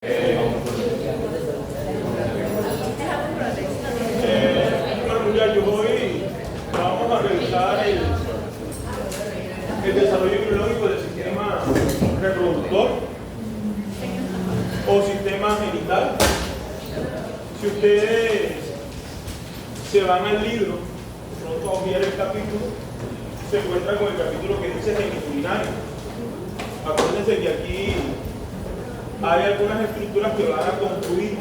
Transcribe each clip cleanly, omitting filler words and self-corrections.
Bueno, muchachos, hoy vamos a revisar el desarrollo biológico del sistema reproductor o sistema genital. Si ustedes se van al libro, pronto a obviar el capítulo, se encuentran con el capítulo que dice geniturinario. Acuérdense que aquí hay algunas estructuras que van a concluir.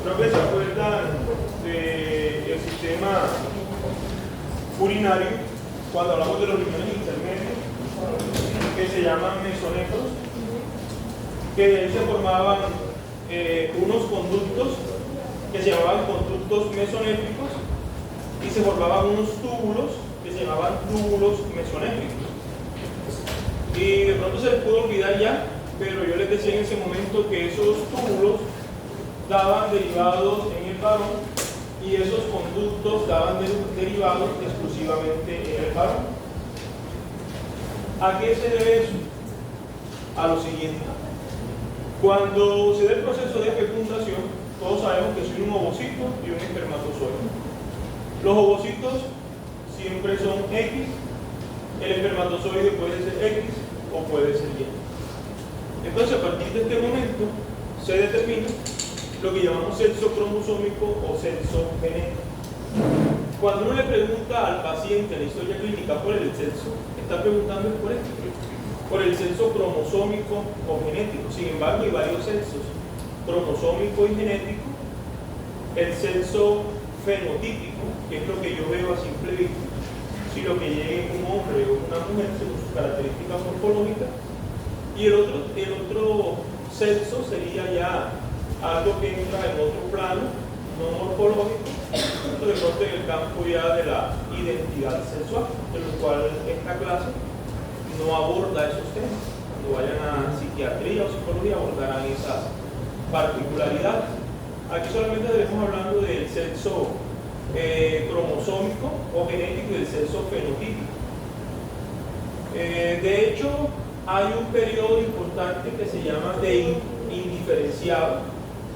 Creo que se acuerdan del sistema urinario cuando hablamos de los riñones intermedios, que se llaman mesonefros, que de ahí se formaban unos conductos que se llamaban conductos mesonéfricos y se formaban unos túbulos que se llamaban túbulos mesonéfricos. Y de pronto se les pudo olvidar ya, pero yo les decía en ese momento que esos túbulos daban derivados en el varón y esos conductos daban derivados exclusivamente en el varón. ¿A qué se debe eso? A lo siguiente. Cuando se da el proceso de fecundación, todos sabemos que es un ovocito y un espermatozoide. Los ovocitos siempre son X, el espermatozoide puede ser X o puede ser Y. Entonces, a partir de este momento, se determina lo que llamamos sexo cromosómico o sexo genético. Cuando uno le pregunta al paciente en la historia clínica por el sexo, está preguntando por esto, por el sexo cromosómico o genético. Sin embargo, hay varios sexos, cromosómico y genético. El sexo fenotípico, que es lo que yo veo a simple vista, si lo que llegue un hombre o una mujer según sus características morfológicas, y el otro sexo sería ya algo que entra en otro plano, no morfológico, de pronto en el campo ya de la identidad sexual, de lo cual esta clase no aborda esos temas. Cuando vayan a psiquiatría o psicología abordarán esas particularidades. Aquí solamente estaremos hablando del sexo cromosómico o genético y del sexo fenotípico. De hecho, hay un periodo importante que se llama de indiferenciado,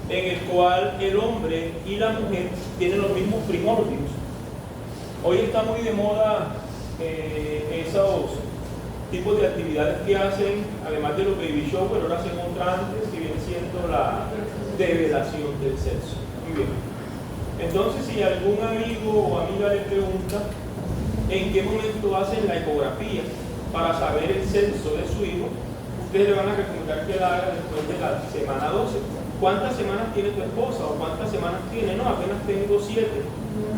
en el cual el hombre y la mujer tienen los mismos primordios. Hoy está muy de moda esos tipos de actividades que hacen, además de los baby showers, ahora hacen otra antes, que viene siendo la develación del sexo. Muy bien. Entonces, si algún amigo o amiga le pregunta en qué momento hacen la ecografía para saber el sexo de su hijo, ustedes le van a recomendar que la haga después de la semana 12. ¿Cuántas semanas tiene tu esposa o cuántas semanas tiene? No, apenas tengo 7.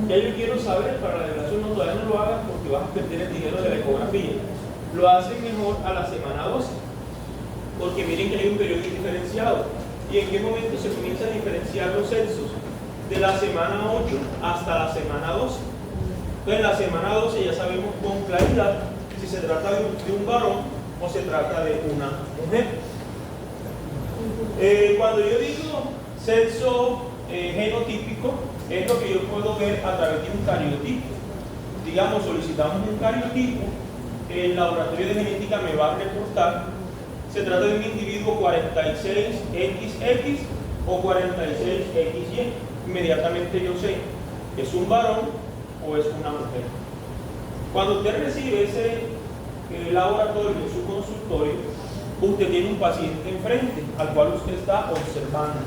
Ya yo quiero saber para la revelación, no, todavía no lo hagas porque vas a perder el dinero de la ecografía. Lo hacen mejor a la semana 12, porque miren que hay un periodo diferenciado. ¿Y en qué momento se comienzan a diferenciar los sexos? De la semana 8 hasta la semana 12. Entonces, en la semana 12 ya sabemos con claridad si se trata de un varón o se trata de una mujer. Cuando yo digo sexo genotípico, es lo que yo puedo ver a través de un cariotipo. Digamos, solicitamos un cariotipo, el laboratorio de genética me va a reportar, se trata de un individuo 46XX o 46XY. Inmediatamente yo sé, ¿es un varón o es una mujer? Cuando usted recibe ese laboratorio en su consultorio, usted tiene un paciente enfrente al cual usted está observando.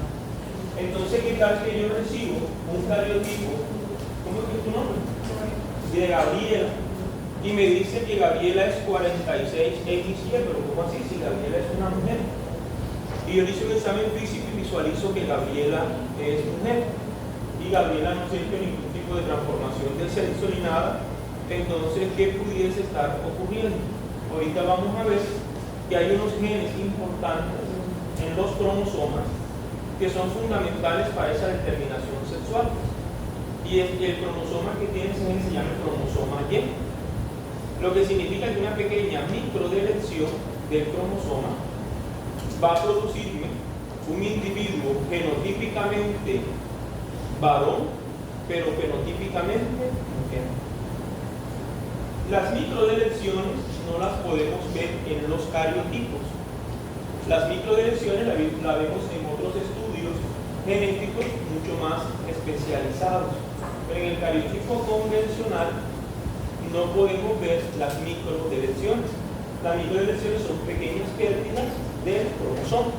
Entonces, ¿qué tal que yo recibo un cariotipo? ¿Cómo es tu nombre? De Gabriela. Y me dice que Gabriela es 46XY, pero ¿cómo así? Si Gabriela es una mujer. Y yo hice un examen físico y visualizo que Gabriela es mujer. Y Gabriela no siente ningún tipo de transformación de sexo ni nada. Entonces, ¿qué pudiese estar ocurriendo? Ahorita vamos a ver que hay unos genes importantes en los cromosomas que son fundamentales para esa determinación sexual. Y el cromosoma que tiene ese gen se llama el cromosoma Y. Lo que significa que una pequeña microdelección del cromosoma va a producirme un individuo genotípicamente varón, pero fenotípicamente mujer. Las microdelecciones no las podemos ver en los cariotipos, Las microdeleciones la vemos en otros estudios genéticos mucho más especializados. Pero en el cariotipo convencional no podemos ver las microdeleciones. Las microdeleciones son pequeñas pérdidas del cromosoma.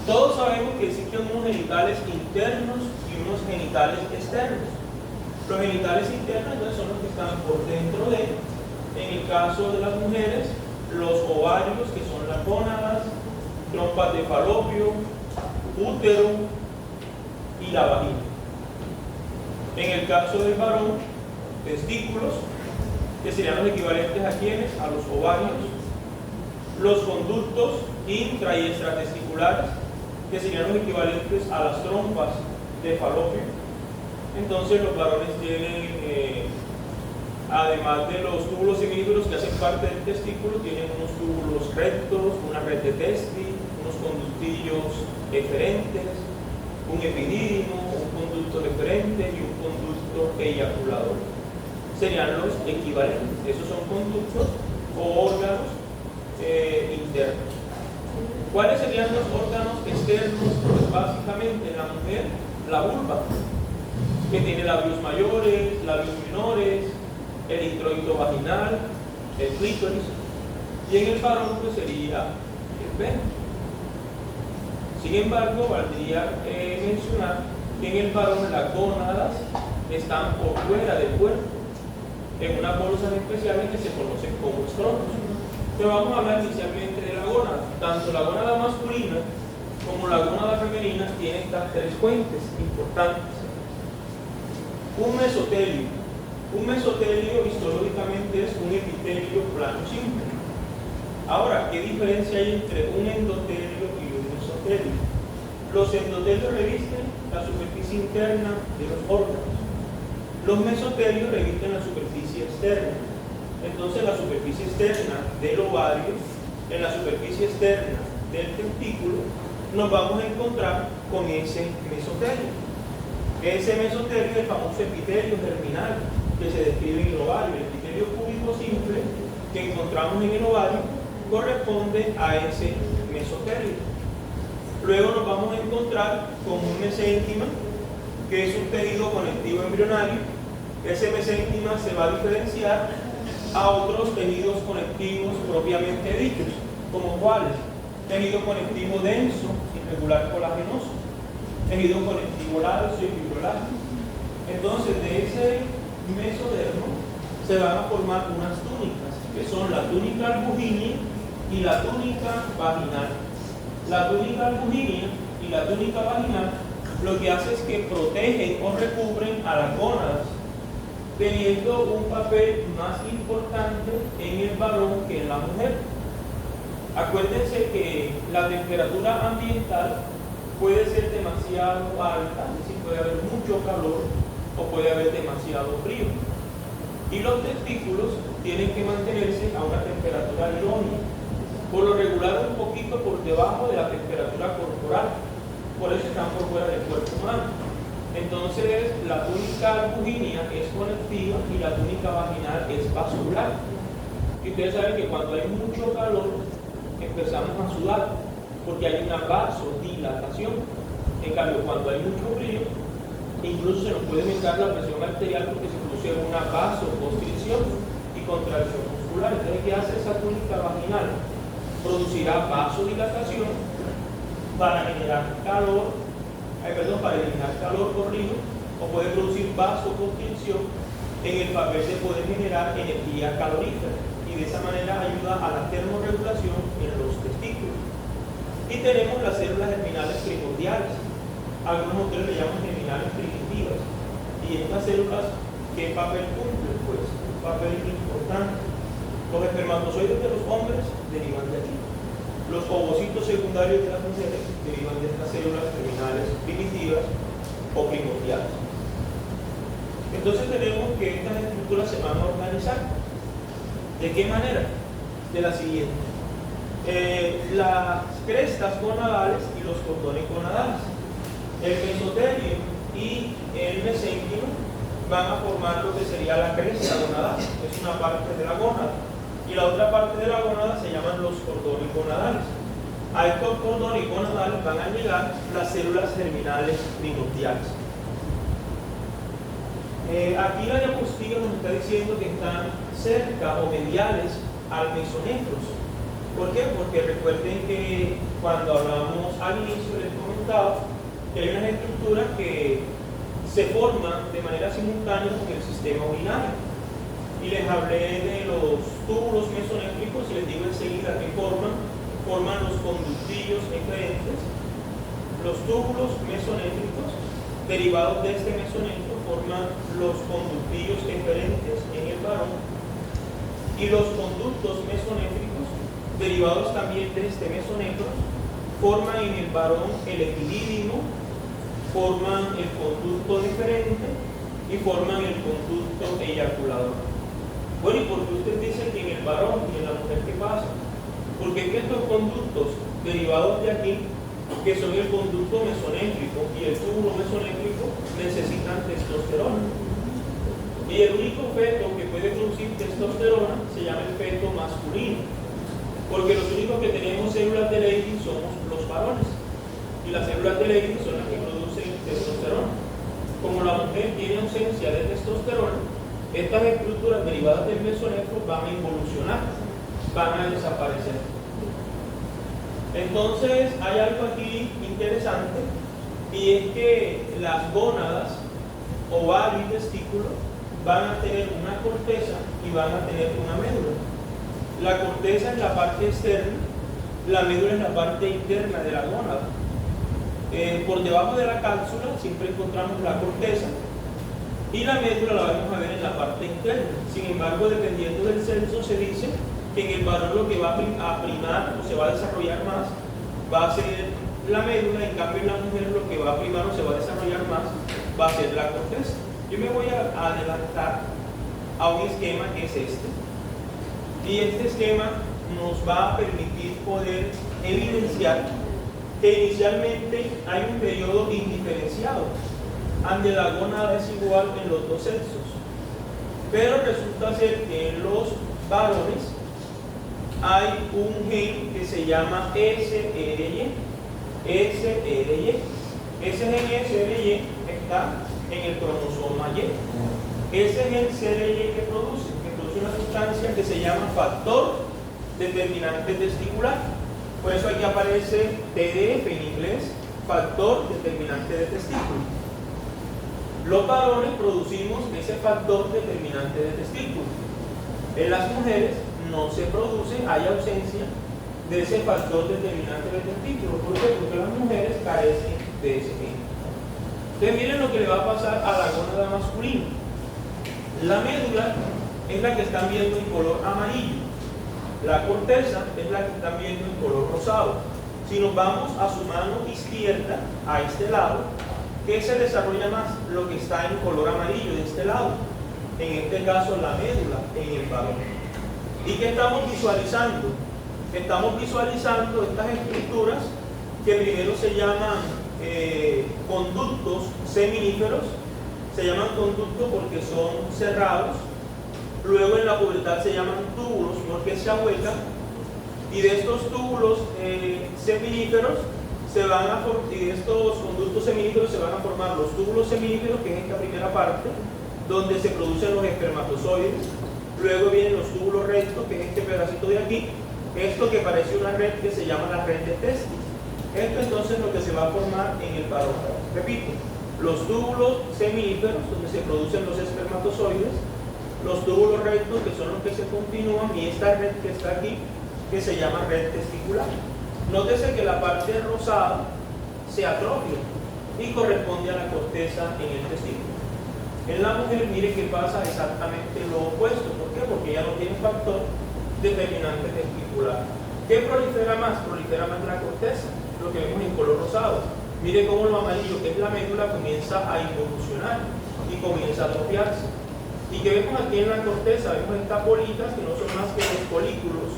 Todos sabemos que existen unos genitales internos y unos genitales externos. Los genitales internos entonces son los que están por dentro de, en el caso de las mujeres, los ovarios, que son las gónadas, trompas de falopio, útero y la vagina. En el caso del varón, testículos, que serían los equivalentes a quienes, a los ovarios, los conductos intra y extratesticulares, que serían los equivalentes a las trompas de falopio. Entonces los varones tienen, además de los túbulos seminíferos que hacen parte del testículo, tienen unos túbulos rectos, una red de testis, unos conductillos eferentes, un epidídimo, un conducto deferente y un conducto eyaculador. Serían los equivalentes. Esos son conductos o órganos internos. ¿Cuáles serían los órganos externos? Pues básicamente en la mujer, la vulva, que tiene labios mayores, labios menores, el introito vaginal, el clítoris, y en el varón pues sería el pene. Sin embargo, valdría mencionar que en el varón las gónadas están por fuera del cuerpo, en unas bolsas especiales que se conocen como estrógenos. Pero vamos a hablar inicialmente de la gónada. Tanto la gónada masculina como la gónada femenina tienen estas tres fuentes importantes. Un mesotelio. Un mesotelio histológicamente es un epitelio plano simple. Ahora, ¿qué diferencia hay entre un endotelio y un mesotelio? Los endotelios revisten la superficie interna de los órganos. Los mesotelios revisten la superficie externa. Entonces, la superficie externa del ovario, en la superficie externa del testículo, nos vamos a encontrar con ese mesotelio. Ese mesotelio es el famoso epitelio germinal que se describe en el ovario. El epitelio cúbico simple que encontramos en el ovario corresponde a ese mesotelio. Luego nos vamos a encontrar con un mesénquima, que es un tejido conectivo embrionario. Ese mesénquima se va a diferenciar a otros tejidos conectivos propiamente dichos, como cuáles: tejido conectivo denso, irregular colagenoso, tejido conectivo laxo y fibroelástico. Entonces, de ese mesodermo se van a formar unas túnicas, que son la túnica albuginea y la túnica vaginal. La túnica albuginea y la túnica vaginal lo que hace es que protegen o recubren a las gónadas, teniendo un papel más importante en el varón que en la mujer. Acuérdense que la temperatura ambiental puede ser demasiado alta, es decir, puede haber mucho calor o puede haber demasiado frío. Y los testículos tienen que mantenerse a una temperatura idónea, por lo regular un poquito por debajo de la temperatura corporal. Por eso están por fuera del cuerpo humano. Entonces, la túnica albuginea es conectiva y la túnica vaginal es vascular. Y ustedes saben que cuando hay mucho calor, empezamos a sudar, porque hay una vasodilatación. En cambio, cuando hay mucho frío, incluso se nos puede aumentar la presión arterial porque se produce una vasoconstricción y contracción muscular. Entonces, ¿qué hace esa túnica vaginal? Producirá vasodilatación para generar calor, para eliminar calor corrido, o puede producir vasoconstricción en el papel de poder generar energía calorífera, y de esa manera ayuda a la termorregulación en los testículos. Y tenemos las células germinales primordiales. Algunos autores le llaman germinales primitivas. Y estas células, ¿qué papel cumplen? Pues un papel importante. Los espermatozoides de los hombres derivan de aquí. Los ovocitos secundarios de las mujeres derivan de estas células germinales primitivas o primordiales. Entonces tenemos que estas estructuras se van a organizar. ¿De qué manera? De la siguiente. Las crestas gonadales y los cordones gonadales. El mesotelio y el mesénquima van a formar lo que sería la cresta gonadal, es una parte de la gónada, y la otra parte de la gónada se llaman los cordones gonadales. A estos cordones gonadales van a llegar las células germinales primordiales. Aquí la diapositiva nos está diciendo que están cerca o mediales al mesonefros. ¿Por qué? Porque recuerden que cuando hablamos al inicio les comentaba que hay unas estructuras que se forman de manera simultánea con el sistema urinario. Y les hablé de los túbulos mesonéfricos y les digo enseguida que forman los conductillos eferentes. Los túbulos mesonéfricos derivados de este mesonéfro forman los conductillos eferentes en el varón, y los conductos mesonéfricos derivados también de este mesonéfro forman en el varón el epidídimo, forman el conducto deferente y forman el conducto eyaculador. Bueno, ¿y por qué usted dice que en el varón y en la mujer qué pasa? Porque es que estos conductos derivados de aquí, que son el conducto mesonéfrico y el túbulo mesonéfrico, necesitan testosterona. Y el único feto que puede producir testosterona se llama el feto masculino, porque los únicos que tenemos células de Leydig somos los varones, y las células de Leydig son las que producen testosterona. Como la mujer tiene ausencia de testosterona, estas estructuras derivadas del mesonéfro van a involucionar, van a desaparecer. Entonces hay algo aquí interesante, y es que las gónadas, ovario y testículo van a tener una corteza y van a tener una médula. La corteza es la parte externa, la médula es la parte interna de la gónada. Por debajo de la cápsula siempre encontramos la corteza, y la médula la vamos a ver en la parte interna. Sin embargo, dependiendo del sexo, se dice que en el varón lo que va a primar o se va a desarrollar más va a ser la médula, en cambio en la mujer lo que va a primar o se va a desarrollar más va a ser la corteza. Yo me voy a adelantar a un esquema que es este, y este esquema nos va a permitir poder evidenciar que inicialmente hay un periodo indiferenciado, donde la gónada es igual en los dos sexos, pero resulta ser que en los varones hay un gen que se llama SRY. Ese gen SRY está en el cromosoma Y. Ese gen SRY que produce una sustancia que se llama factor determinante testicular. Por eso aquí aparece TDF en inglés, factor determinante de testículo. Los varones producimos ese factor determinante de testículo. En las mujeres no se produce, hay ausencia de ese factor determinante de testículo. ¿Por qué? Porque las mujeres carecen de ese gen. Entonces miren lo que le va a pasar a la gónada masculina. La médula es la que están viendo en color amarillo. La corteza es la que están viendo en color rosado. Si nos vamos a su mano izquierda, a este lado, ¿qué se desarrolla más? Lo que está en color amarillo de este lado. En este caso la médula en el varón. ¿Y qué estamos visualizando? Estamos visualizando estas estructuras que primero se llaman conductos seminíferos. Se llaman conductos porque son cerrados. Luego en la pubertad se llaman túbulos porque se ahuecan, y de estos túbulos seminíferos y de estos conductos seminíferos se van a formar los túbulos seminíferos, que es esta primera parte donde se producen los espermatozoides. Luego vienen los túbulos rectos, que es este pedacito de aquí, esto que parece una red que se llama la red de testis. Esto entonces es lo que se va a formar en el varón. Repito, los túbulos seminíferos donde se producen los espermatozoides, los túbulos rectos que son los que se continúan, y esta red que está aquí que se llama red testicular. Nótese que la parte rosada se atrofia y corresponde a la corteza en el testículo. En la mujer, mire que pasa exactamente lo opuesto. ¿Por qué? Porque ella no tiene factor determinante testicular. ¿Qué prolifera más? Prolifera más la corteza, lo que vemos en color rosado. Mire cómo lo amarillo, que es la médula, comienza a involucionar y comienza a atrofiarse. Y que vemos aquí en la corteza, vemos estas bolitas que no son más que los folículos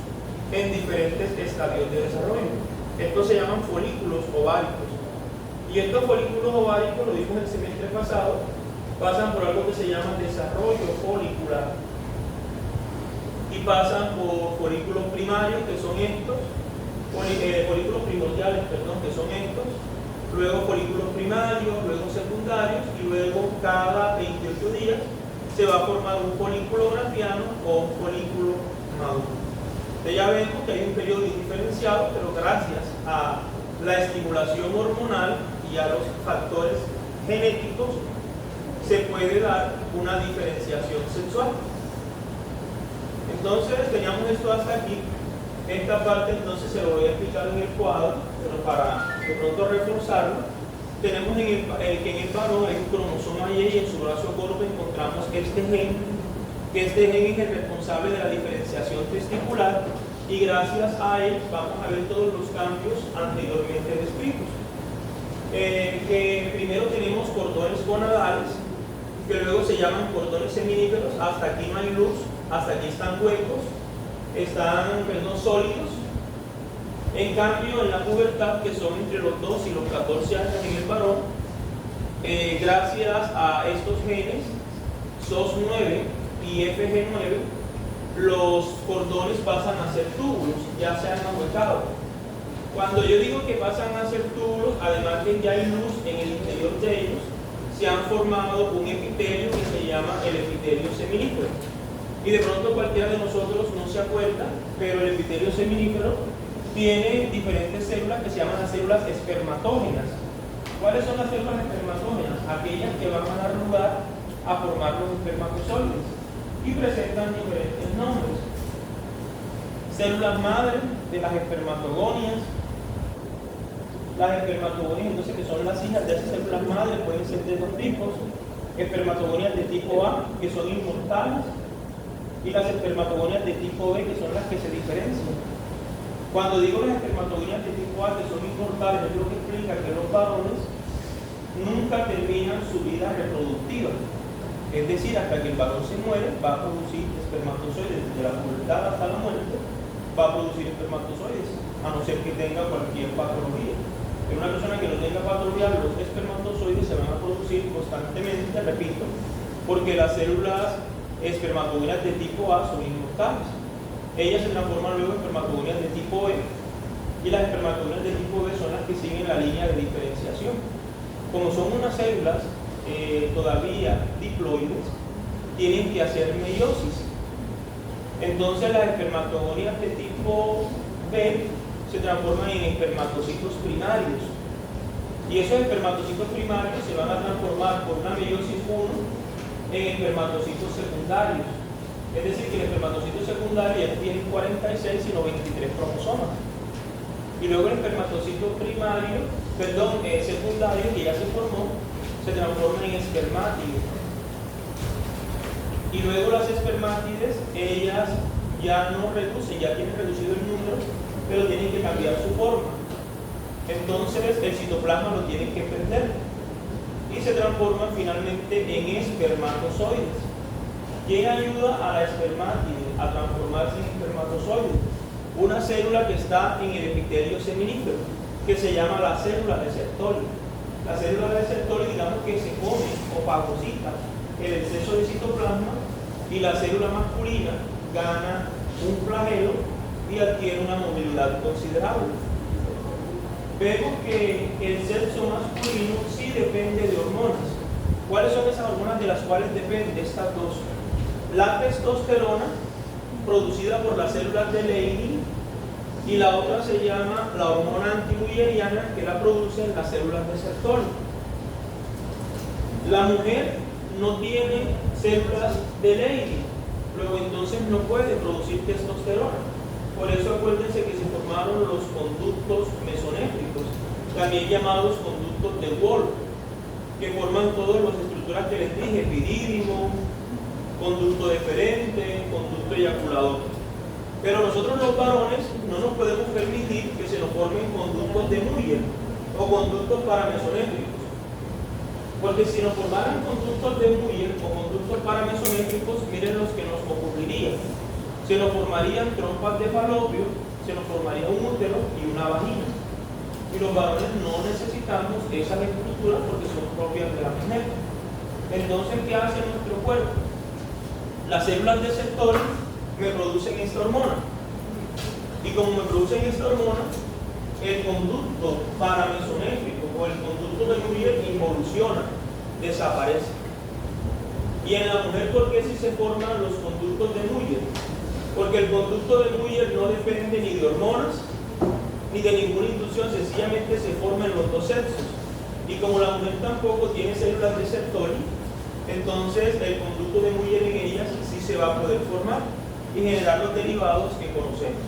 en diferentes estadios de desarrollo. Estos se llaman folículos ováricos. Y estos folículos ováricos, lo vimos el semestre pasado, pasan por algo que se llama desarrollo folicular. Y pasan por folículos primarios, que son estos, folículos primordiales, perdón, que son estos, luego folículos primarios, luego secundarios, y luego cada 28 días se va a formar un folículo graffiano o un folículo maduro. Entonces ya vemos que hay un periodo diferenciado, pero gracias a la estimulación hormonal y a los factores genéticos se puede dar una diferenciación sexual. Entonces teníamos esto hasta aquí. Esta parte entonces se lo voy a explicar en el cuadro, pero para de pronto reforzarlo, tenemos que en el varón hay un cromosoma Y y en su brazo corto encontramos este gen, que este gen es el responsable de la diferenciación testicular, y gracias a él vamos a ver todos los cambios anteriormente descritos. Que primero tenemos cordones gonadales, que luego se llaman cordones seminíferos. Hasta aquí no hay luz, hasta aquí están huecos, están sólidos. En cambio, en la pubertad, que son entre los 2 y los 14 años en el varón, gracias a estos genes, SOS9 y FG9, los cordones pasan a ser túbulos, ya se han ahuecado. Cuando yo digo que pasan a ser túbulos, además de que ya hay luz en el interior de ellos, se han formado un epitelio que se llama el epitelio seminífero. Y de pronto cualquiera de nosotros no se acuerda, pero el epitelio seminífero tiene diferentes células que se llaman las células espermatógenas. ¿Cuáles son las células espermatógenas? Aquellas que van a dar lugar a formar los espermatozoides y presentan diferentes nombres. Células madre de las espermatogonias. Las espermatogonias, entonces, que son las hijas de esas células madre, pueden ser de dos tipos: espermatogonias de tipo A, que son inmortales, y las espermatogonias de tipo B, que son las que se diferencian. Cuando digo las espermatogonias de tipo A, que son inmortales, es lo que explica que los varones nunca terminan su vida reproductiva. Es decir, hasta que el varón se muere, va a producir espermatozoides. Desde la pubertad hasta la muerte, va a producir espermatozoides, a no ser que tenga cualquier patología. En una persona que no tenga patología, los espermatozoides se van a producir constantemente, repito, porque las células espermatogonias de tipo A son inmortales. Ellas se transforman luego en espermatogonias de tipo E, y las espermatogonias de tipo B son las que siguen la línea de diferenciación. Como son unas células todavía diploides, tienen que hacer meiosis. Entonces las espermatogonias de tipo B se transforman en espermatocitos primarios, y esos espermatocitos primarios se van a transformar por una meiosis 1 en espermatocitos secundarios. Es decir, que el espermatocito secundario ya tiene 46 sino 23 cromosomas. Y luego el espermatocito secundario, que ya se formó, se transforma en espermátido. Y luego las espermátides, ellas ya no reducen, ya tienen reducido el número, pero tienen que cambiar su forma. Entonces el citoplasma lo tienen que perder y se transforman finalmente en espermatozoides. ¿Quién ayuda a la espermátide a transformarse en espermatozoide? Una célula que está en el epitelio seminífero, que se llama la célula receptoria. La célula receptoria, digamos que se come o fagocita el exceso de citoplasma, y la célula masculina gana un flagelo y adquiere una movilidad considerable. Vemos que el sexo masculino sí depende de hormonas. ¿Cuáles son esas hormonas de las cuales depende? Estas dos: la testosterona, producida por las células de Leydig, y la otra se llama la hormona antimulleriana, que la producen las células receptoras. La mujer no tiene células de Leydig, luego entonces no puede producir testosterona. Por eso acuérdense que se formaron los conductos mesonéfricos, también llamados conductos de Wolff, que forman todas las estructuras que les dije: epidídimo, conducto deferente, conducto eyaculador. Pero nosotros los varones no nos podemos permitir que se nos formen conductos de Muller o conductos paramesonéfricos, porque si nos formaran conductos de Muller o conductos paramesonéfricos, miren los que nos ocurriría: se nos formarían trompas de falopio, se nos formaría un útero y una vagina, y los varones no necesitamos esas estructuras porque son propias de la mujer. Entonces, ¿qué hace nuestro cuerpo? Las células receptoras me producen esta hormona, Y como me producen esta hormona, el conducto paramesonéfrico o el conducto de Muller involuciona, desaparece. Y en la mujer, ¿por qué si se forman los conductos de Muller? Porque el conducto de Muller no depende ni de hormonas ni de ninguna inducción, sencillamente se forman los dos sexos. Y como la mujer tampoco tiene células receptoras, entonces el conducto de Muller en ellas sí se va a poder formar y generar los derivados que conocemos.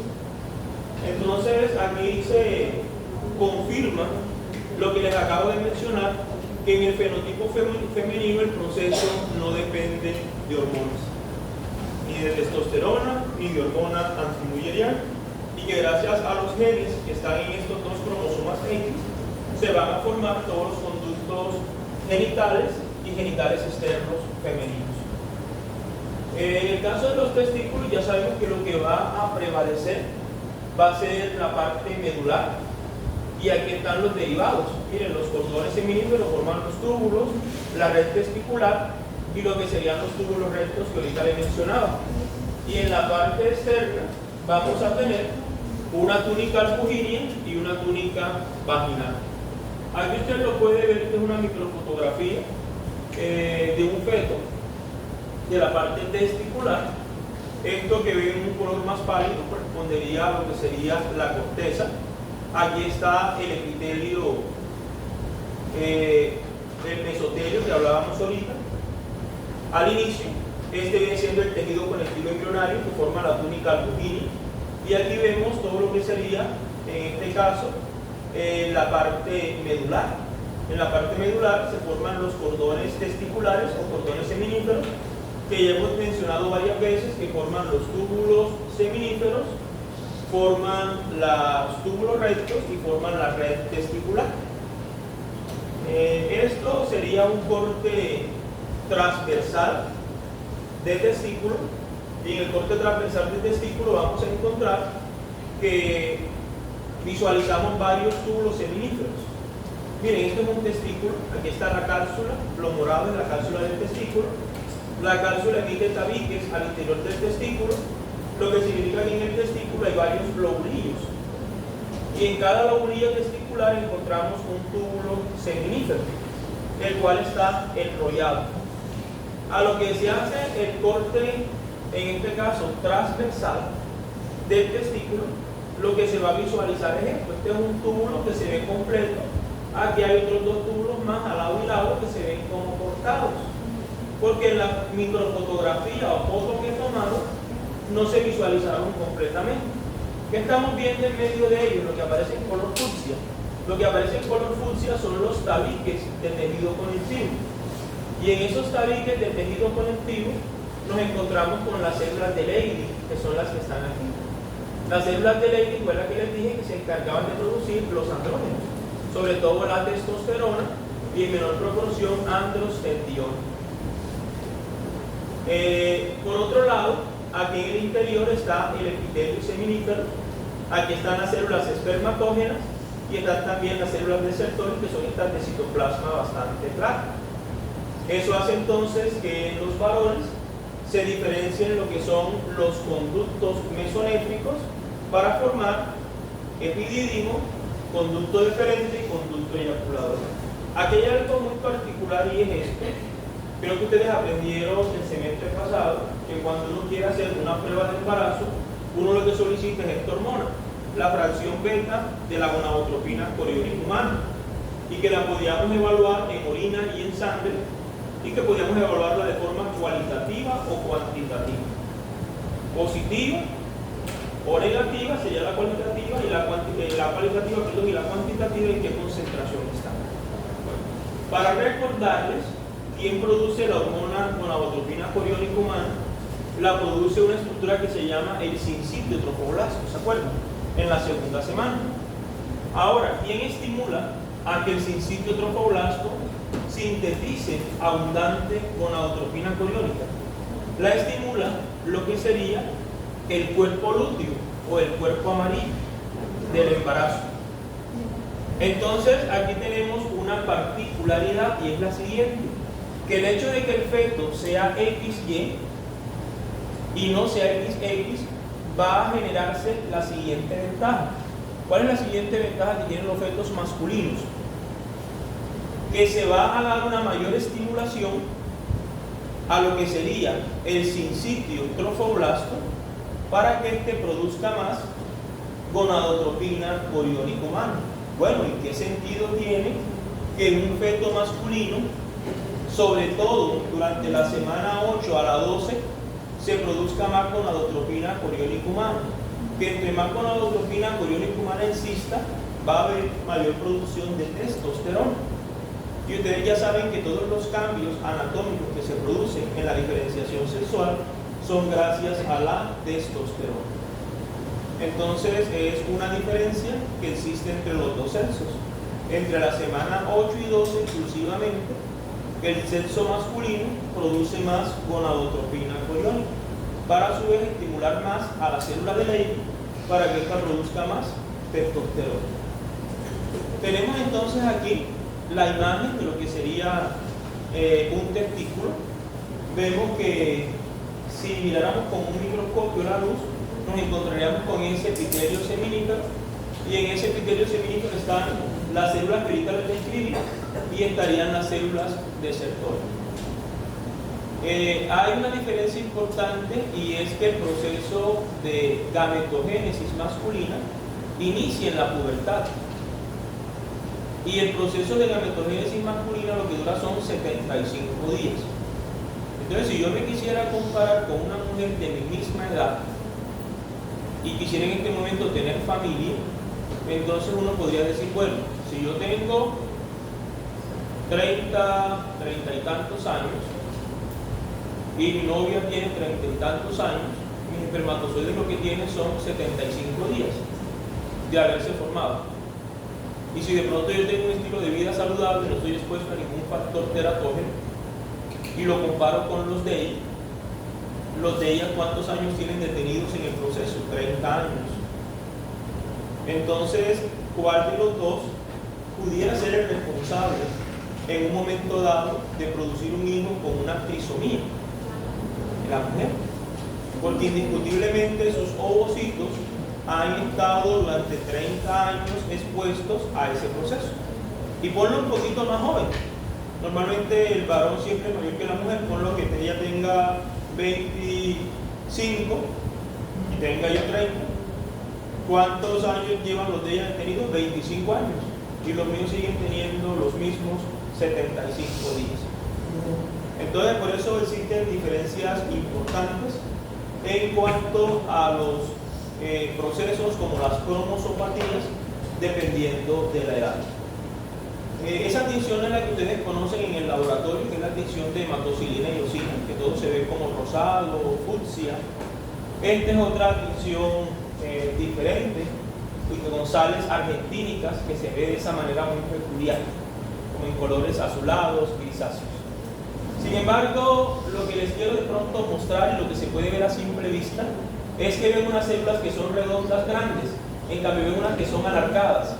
Entonces aquí se confirma lo que les acabo de mencionar, que en el fenotipo femenino el proceso no depende de hormonas, ni de testosterona ni de hormona antimulleriana, y que gracias a los genes que están en estos dos cromosomas X se van a formar todos los conductos genitales y genitales externos femeninos. En el caso de los testículos ya sabemos que lo que va a prevalecer va a ser la parte medular, y aquí están los derivados. Miren, los cordones seminíferos forman los túbulos, la red testicular y lo que serían los túbulos rectos que ahorita les mencionaba. Y en la parte externa vamos a tener una túnica albuginea y una túnica vaginal. Aquí usted lo puede ver, esta es una microfotografía de un feto de la parte testicular. Esto que ve en un color más pálido correspondería a lo que sería la corteza. Aquí está el epitelio, el mesotelio que hablábamos ahorita. Al inicio, este viene siendo el tejido conectivo embrionario que forma la túnica albuginea. Y aquí vemos todo lo que sería, en este caso, la parte medular. En la parte medular se forman los cordones testiculares o cordones seminíferos, que ya hemos mencionado varias veces, que forman los túbulos seminíferos, forman los túbulos rectos y forman la red testicular. Esto sería un corte transversal de testículo, y en el corte transversal de testículo vamos a encontrar que visualizamos varios túbulos seminíferos. Miren, esto es un testículo, aquí está la cápsula, lo morado es la cápsula del testículo. La cápsula emite tabiques al interior del testículo, lo que significa que en el testículo hay varios lobulillos. Y en cada lobulillo testicular encontramos un túbulo seminífero, el cual está enrollado. A lo que se hace el corte, en este caso transversal del testículo, lo que se va a visualizar es esto. Este es un túbulo que se ve completo. Aquí hay otros dos túbulos más al lado y lado que se ven como cortados, porque en la microfotografía o foto que he tomado no se visualizaron completamente. ¿Qué estamos viendo en medio de ellos? Lo que aparece en color fucsia. Lo que aparece en color fucsia son los tabiques de tejido conectivo. Y en esos tabiques de tejido conectivo nos encontramos con las células de Leydig, que son las que están aquí. Las células de Leydig fue la que les dije que se encargaban de producir los andrógenos, sobre todo la testosterona y en menor proporción androstendiona. Por otro lado, aquí en el interior está el epitelio seminífero. Aquí están las células espermatógenas y están también las células receptores, que son estas de citoplasma bastante claras. Eso hace entonces que en los varones se diferencien lo que son los conductos mesonéfricos para formar epididimo, conducto deferente y conducto eyaculador. Aquí hay algo muy particular y es esto. Creo que ustedes aprendieron el semestre pasado que cuando uno quiere hacer una prueba de embarazo, uno lo que solicita es esta hormona, la fracción beta de la gonadotropina coriónica humana, y que la podíamos evaluar en orina y en sangre, y que podíamos evaluarla de forma cualitativa o cuantitativa. Positiva o negativa sería la cualitativa, y la cualitativa, y la cuantitativa en qué concentración está. Bueno, para recordarles, ¿quién produce la hormona gonadotropina coriónica humana? La produce una estructura que se llama el sincitio trofoblasto, ¿se acuerdan? En la segunda semana. Ahora, ¿quién estimula a que el sincitio trofoblasto sintetice abundante gonadotropina coriónica? La estimula lo que sería el cuerpo lúteo o el cuerpo amarillo del embarazo. Entonces, aquí tenemos una particularidad, y es la siguiente: que el hecho de que el feto sea XY y no sea XX va a generarse la siguiente ventaja. ¿Cuál es la siguiente ventaja que tienen los fetos masculinos? Que se va a dar una mayor estimulación a lo que sería el sincitio trofoblasto para que éste produzca más gonadotropina coriónica humana. Bueno, ¿en qué sentido tiene que en un feto masculino, sobre todo durante la semana 8 a la 12, se produzca más gonadotropina coriónica humana? Que entre más gonadotropina coriónica humana exista, va a haber mayor producción de testosterona. Y ustedes ya saben que todos los cambios anatómicos que se producen en la diferenciación sexual son gracias a la testosterona. Entonces es una diferencia que existe entre los dos sexos. Entre la semana 8 y 12 exclusivamente, el sexo masculino produce más gonadotropina coriónica para a su vez estimular más a la célula de Leydig para que ésta produzca más testosterona. Tenemos entonces aquí la imagen de lo que sería un testículo. Vemos que si miráramos con un microscopio la luz, nos encontraríamos con ese epitelio seminífero, y en ese epitelio seminífero están las células perítales de Scribia y estarían las células de Sertoli. Hay una diferencia importante, y es que el proceso de gametogénesis masculina inicia en la pubertad, y el proceso de gametogénesis masculina lo que dura son 75 días. Entonces, si yo me quisiera comparar con una mujer de mi misma edad y quisiera en este momento tener familia, entonces uno podría decir, bueno, si yo tengo 30 y tantos años y mi novia tiene 30 y tantos años, mis espermatozoides lo que tienen son 75 días de haberse formado. Y si de pronto yo tengo un estilo de vida saludable, no estoy expuesto a ningún factor teratógeno, y lo comparo con los de ella, ¿cuántos años tienen detenidos en el proceso? 30 años. Entonces, ¿cuál de los dos pudiera ser el responsable en un momento dado de producir un hijo con una trisomía? La mujer. Porque indiscutiblemente sus ovocitos han estado durante 30 años expuestos a ese proceso. Y ponlo un poquito más joven. Normalmente el varón siempre es mayor que la mujer, ponlo que ella tenga 25 y tenga yo 30. ¿Cuántos años llevan los de ella detenidos? 25 años. Y los míos siguen teniendo los mismos 75 días. Entonces, por eso existen diferencias importantes en cuanto a los procesos como las cromosopatías, dependiendo de la edad. Esa tinción es la que ustedes conocen en el laboratorio, que es la tinción de hematocilina y eosina, que todo se ve como rosado, fucsia. Esta es otra tinción diferente, con sales argentínicas, que se ve de esa manera muy peculiar, como en colores azulados, grisáceos. Sin embargo, lo que les quiero de pronto mostrar, y lo que se puede ver a simple vista, es que ven unas células que son redondas grandes, en cambio ven unas que son alargadas.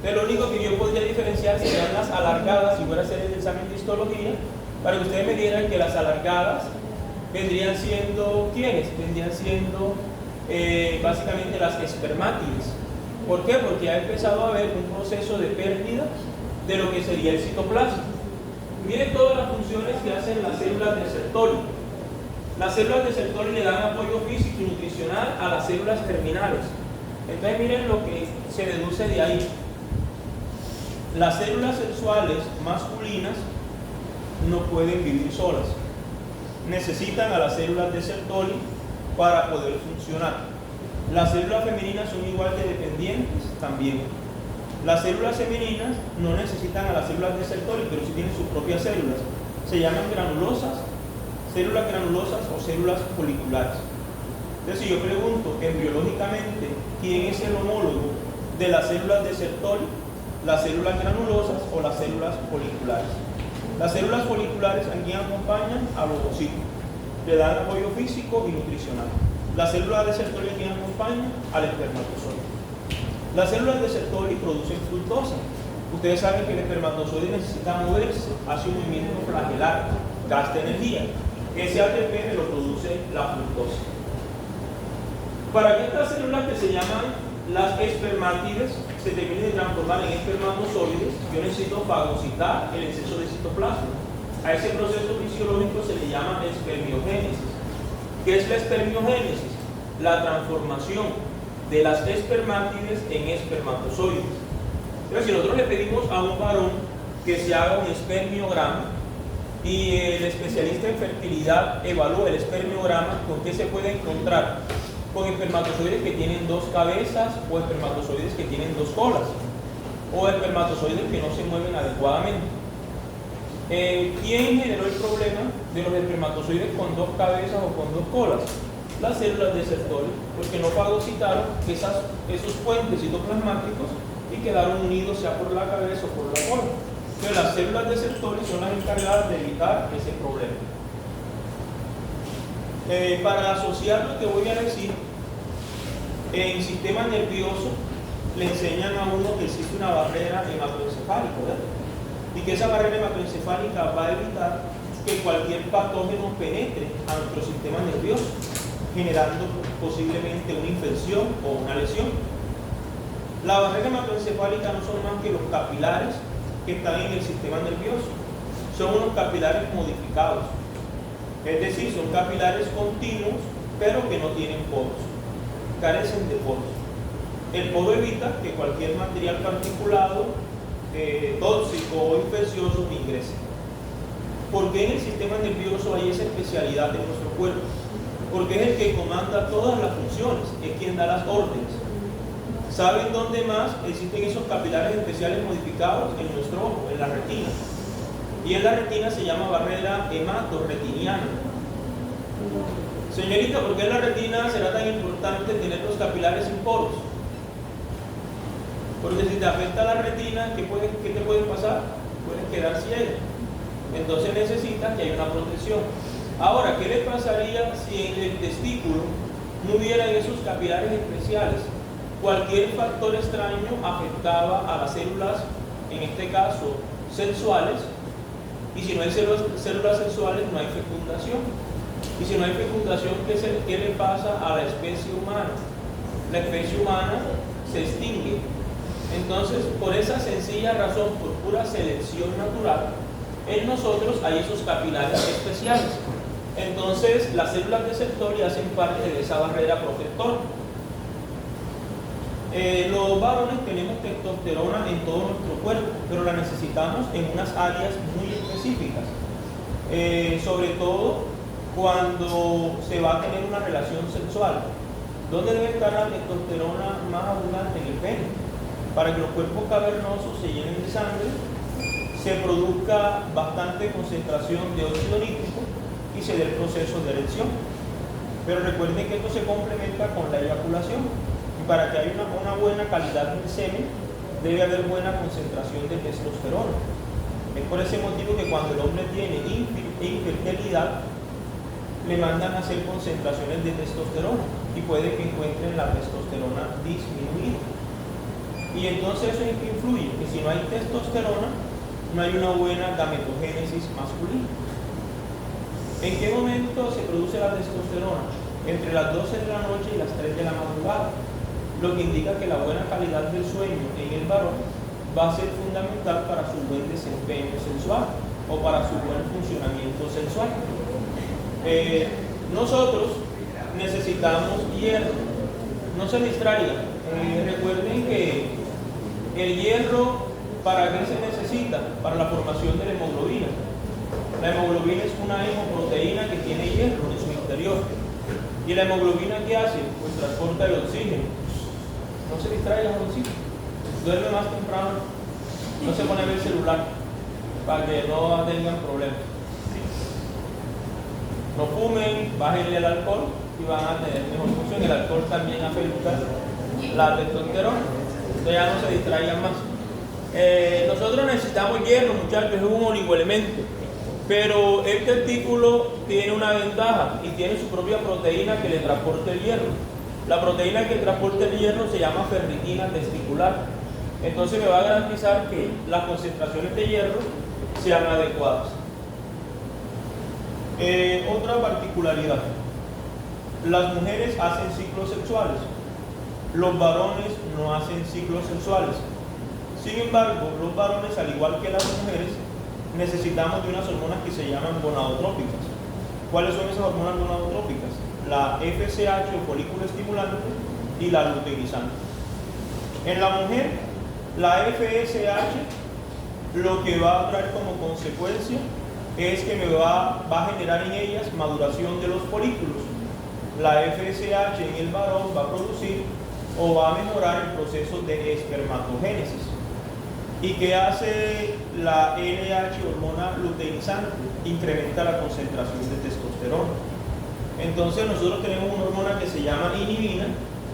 Pero lo único que yo podría diferenciar serían las alargadas, si fuera a hacer el examen de histología, para que ustedes me dieran que las alargadas vendrían siendo, ¿quiénes? Vendrían siendo básicamente las espermátides. ¿Por qué? Porque ha empezado a haber un proceso de pérdida de lo que sería el citoplasma. Miren todas las funciones que hacen las células de Sertoli. Las células de Sertoli le dan apoyo físico y nutricional a las células germinales. Entonces miren lo que se deduce de ahí. Las células sexuales masculinas no pueden vivir solas. Necesitan a las células de Sertoli para poder funcionar. Las células femeninas son igual de dependientes también. Las células femeninas no necesitan a las células de Sertoli, pero sí tienen sus propias células. Se llaman granulosas, células granulosas o células foliculares. Entonces, si yo pregunto embriológicamente quién es el homólogo de las células de Sertoli, las células granulosas o las células foliculares. Las células foliculares a quién acompañan, al ovocito, le dan apoyo físico y nutricional. Las células de Sertoli a quién acompañan, al espermatozoide. Las células de Sertoli producen fructosa. Ustedes saben que el espermatozoide necesita moverse, hace un movimiento flagelar, gasta energía. Ese ATP lo produce la fructosa. Para que estas células que se llaman las espermátides se terminen de transformar en espermatozoides, yo necesito fagocitar el exceso de citoplasma. A ese proceso fisiológico se le llama espermiogénesis. ¿Qué es la espermiogénesis? La transformación de las espermátides en espermatozoides. Entonces, si nosotros le pedimos a un varón que se haga un espermiograma y el especialista en fertilidad evalúa el espermiograma, ¿con qué se puede encontrar? Con espermatozoides que tienen dos cabezas o espermatozoides que tienen dos colas o espermatozoides que no se mueven adecuadamente. ¿Quién generó el problema de los espermatozoides con dos cabezas o con dos colas? Las células de Sertoli, porque no fagocitaron esos puentes citoplasmáticos y quedaron unidos ya por la cabeza o por la cola. Entonces las células de Sertoli son las encargadas de evitar ese problema. Para asociar lo que voy a decir, en sistema nervioso le enseñan a uno que existe una barrera hematoencefálica, ¿verdad? Y que esa barrera hematoencefálica va a evitar que cualquier patógeno penetre a nuestro sistema nervioso, generando posiblemente una infección o una lesión. La barrera hematoencefálica no son más que los capilares que están en el sistema nervioso. Son unos capilares modificados. Es decir, son capilares continuos, pero que no tienen poros, carecen de poros. El poro evita que cualquier material particulado, tóxico o infeccioso ingrese. ¿Por qué en el sistema nervioso hay esa especialidad de nuestro cuerpo? Porque es el que comanda todas las funciones, es quien da las órdenes. ¿Saben dónde más existen esos capilares especiales modificados? En nuestro ojo, en la retina. Y en la retina se llama barrera hematorretiniana. Señorita, ¿por qué en la retina será tan importante tener los capilares sin poros? Porque si te afecta la retina, ¿qué te puede pasar? Puedes quedar ciego. Entonces necesitas que haya una protección. Ahora, ¿qué le pasaría si en el testículo no hubieran esos capilares especiales? Cualquier factor extraño afectaba a las células, en este caso sexuales, y si no hay células sexuales no hay fecundación. Y si no hay fecundación, ¿qué le pasa a la especie humana? La especie humana se extingue. Entonces, por esa sencilla razón, por pura selección natural, en nosotros hay esos capilares especiales. Entonces, las células de Sertoli hacen parte de esa barrera protectora. Los varones tenemos testosterona en todo nuestro cuerpo, pero la necesitamos en unas áreas muy específicas. Sobre todo cuando se va a tener una relación sexual. ¿Dónde debe estar la testosterona más abundante? En el pene. Para que los cuerpos cavernosos se llenen de sangre, se produzca bastante concentración de óxido nítrico y se dé el proceso de erección. Pero recuerden que esto se complementa con la eyaculación. Y para que haya una buena calidad del semen, debe haber buena concentración de testosterona. Es por ese motivo que cuando el hombre tiene infertilidad, le mandan a hacer concentraciones de testosterona y puede que encuentren la testosterona disminuida. Y entonces eso es que influye, que si no hay testosterona, no hay una buena gametogénesis masculina. ¿En qué momento se produce la testosterona? Entre las 12 de la noche y las 3 de la madrugada, lo que indica que la buena calidad del sueño en el varón va a ser fundamental para su buen desempeño sexual o para su buen funcionamiento sexual. Nosotros necesitamos hierro. No se distraigan. Recuerden que el hierro, ¿para qué se necesita? Para la formación de la hemoglobina. La hemoglobina es una hemoproteína que tiene hierro en su interior. ¿Y la hemoglobina qué hace? Pues transporta el oxígeno. No se distraigan, oxígeno. Duerme más temprano. No se pone a ver el celular para que no tengan problemas. No fumen, bájenle el alcohol y van a tener mejor función. El alcohol también afecta la testosterona. Entonces ya no se distraigan más. Nosotros necesitamos hierro, muchachos, es un oligoelemento. Pero el testículo tiene una ventaja y tiene su propia proteína que le transporta el hierro. La proteína que transporta el hierro se llama ferritina testicular. Entonces me va a garantizar que las concentraciones de hierro sean adecuadas. Otra particularidad. Las mujeres hacen ciclos sexuales, los varones no hacen ciclos sexuales. Sin embargo, los varones, al igual que las mujeres, necesitamos de unas hormonas que se llaman gonadotrópicas. ¿Cuáles son esas hormonas gonadotrópicas? La FSH o folículo estimulante y la luteinizante. En la mujer, la FSH lo que va a traer como consecuencia es que va a generar en ellas maduración de los folículos. La FSH en el varón va a producir o va a mejorar el proceso de espermatogénesis. ¿Y qué hace la LH, hormona luteinizante? Incrementa la concentración de testosterona. Entonces nosotros tenemos una hormona que se llama inhibina,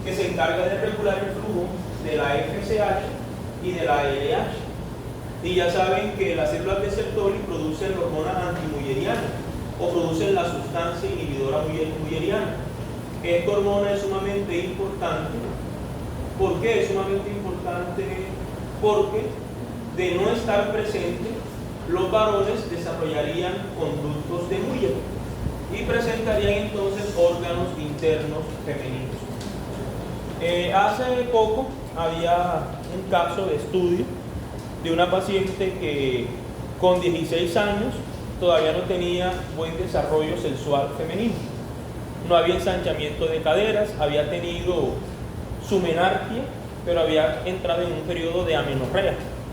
que se encarga de regular el flujo de la FSH y de la LH. Y ya saben que las células de Sertoli producen la hormona antimulleriana o producen la sustancia inhibidora mulleriana. Esta hormona es sumamente importante. ¿Por qué es sumamente importante? Porque de no estar presente, los varones desarrollarían conductos de Muller y presentarían entonces órganos internos femeninos. Hace poco había un caso de estudio de una paciente que con 16 años todavía no tenía buen desarrollo sexual femenino. No había ensanchamiento de caderas, había tenido su menarquia, pero había entrado en un periodo de amenorrea.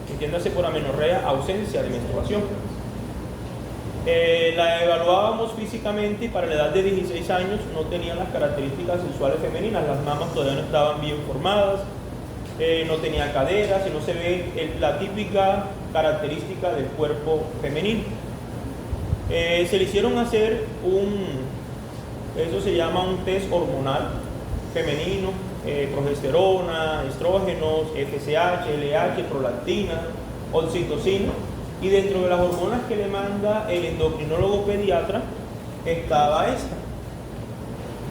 Entiéndase por amenorrea, ausencia de menstruación. La evaluábamos físicamente y para la edad de 16 años no tenía las características sexuales femeninas, las mamas todavía no estaban bien formadas, no tenía caderas y no se ve la típica característica del cuerpo femenino. Se le hicieron hacer eso se llama un test hormonal femenino, progesterona, estrógenos, FSH, LH, prolactina, oxitocina, y dentro de las hormonas que le manda el endocrinólogo pediatra estaba esta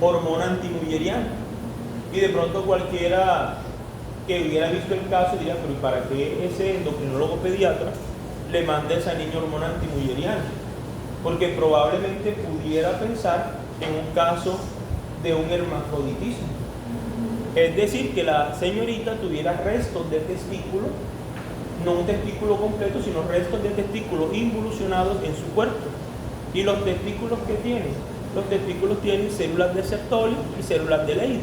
hormona antimulleriana. Y de pronto cualquiera que hubiera visto el caso diría, pero ¿y para qué ese endocrinólogo pediatra le manda a esa niña hormona antimulleriana? Porque probablemente pudiera pensar en un caso de un hermafroditismo. Es decir, que la señorita tuviera restos de testículo, no un testículo completo, sino restos de testículos involucionados en su cuerpo. ¿Y los testículos qué tienen? Los testículos tienen células de Sertoli y células de Leydig.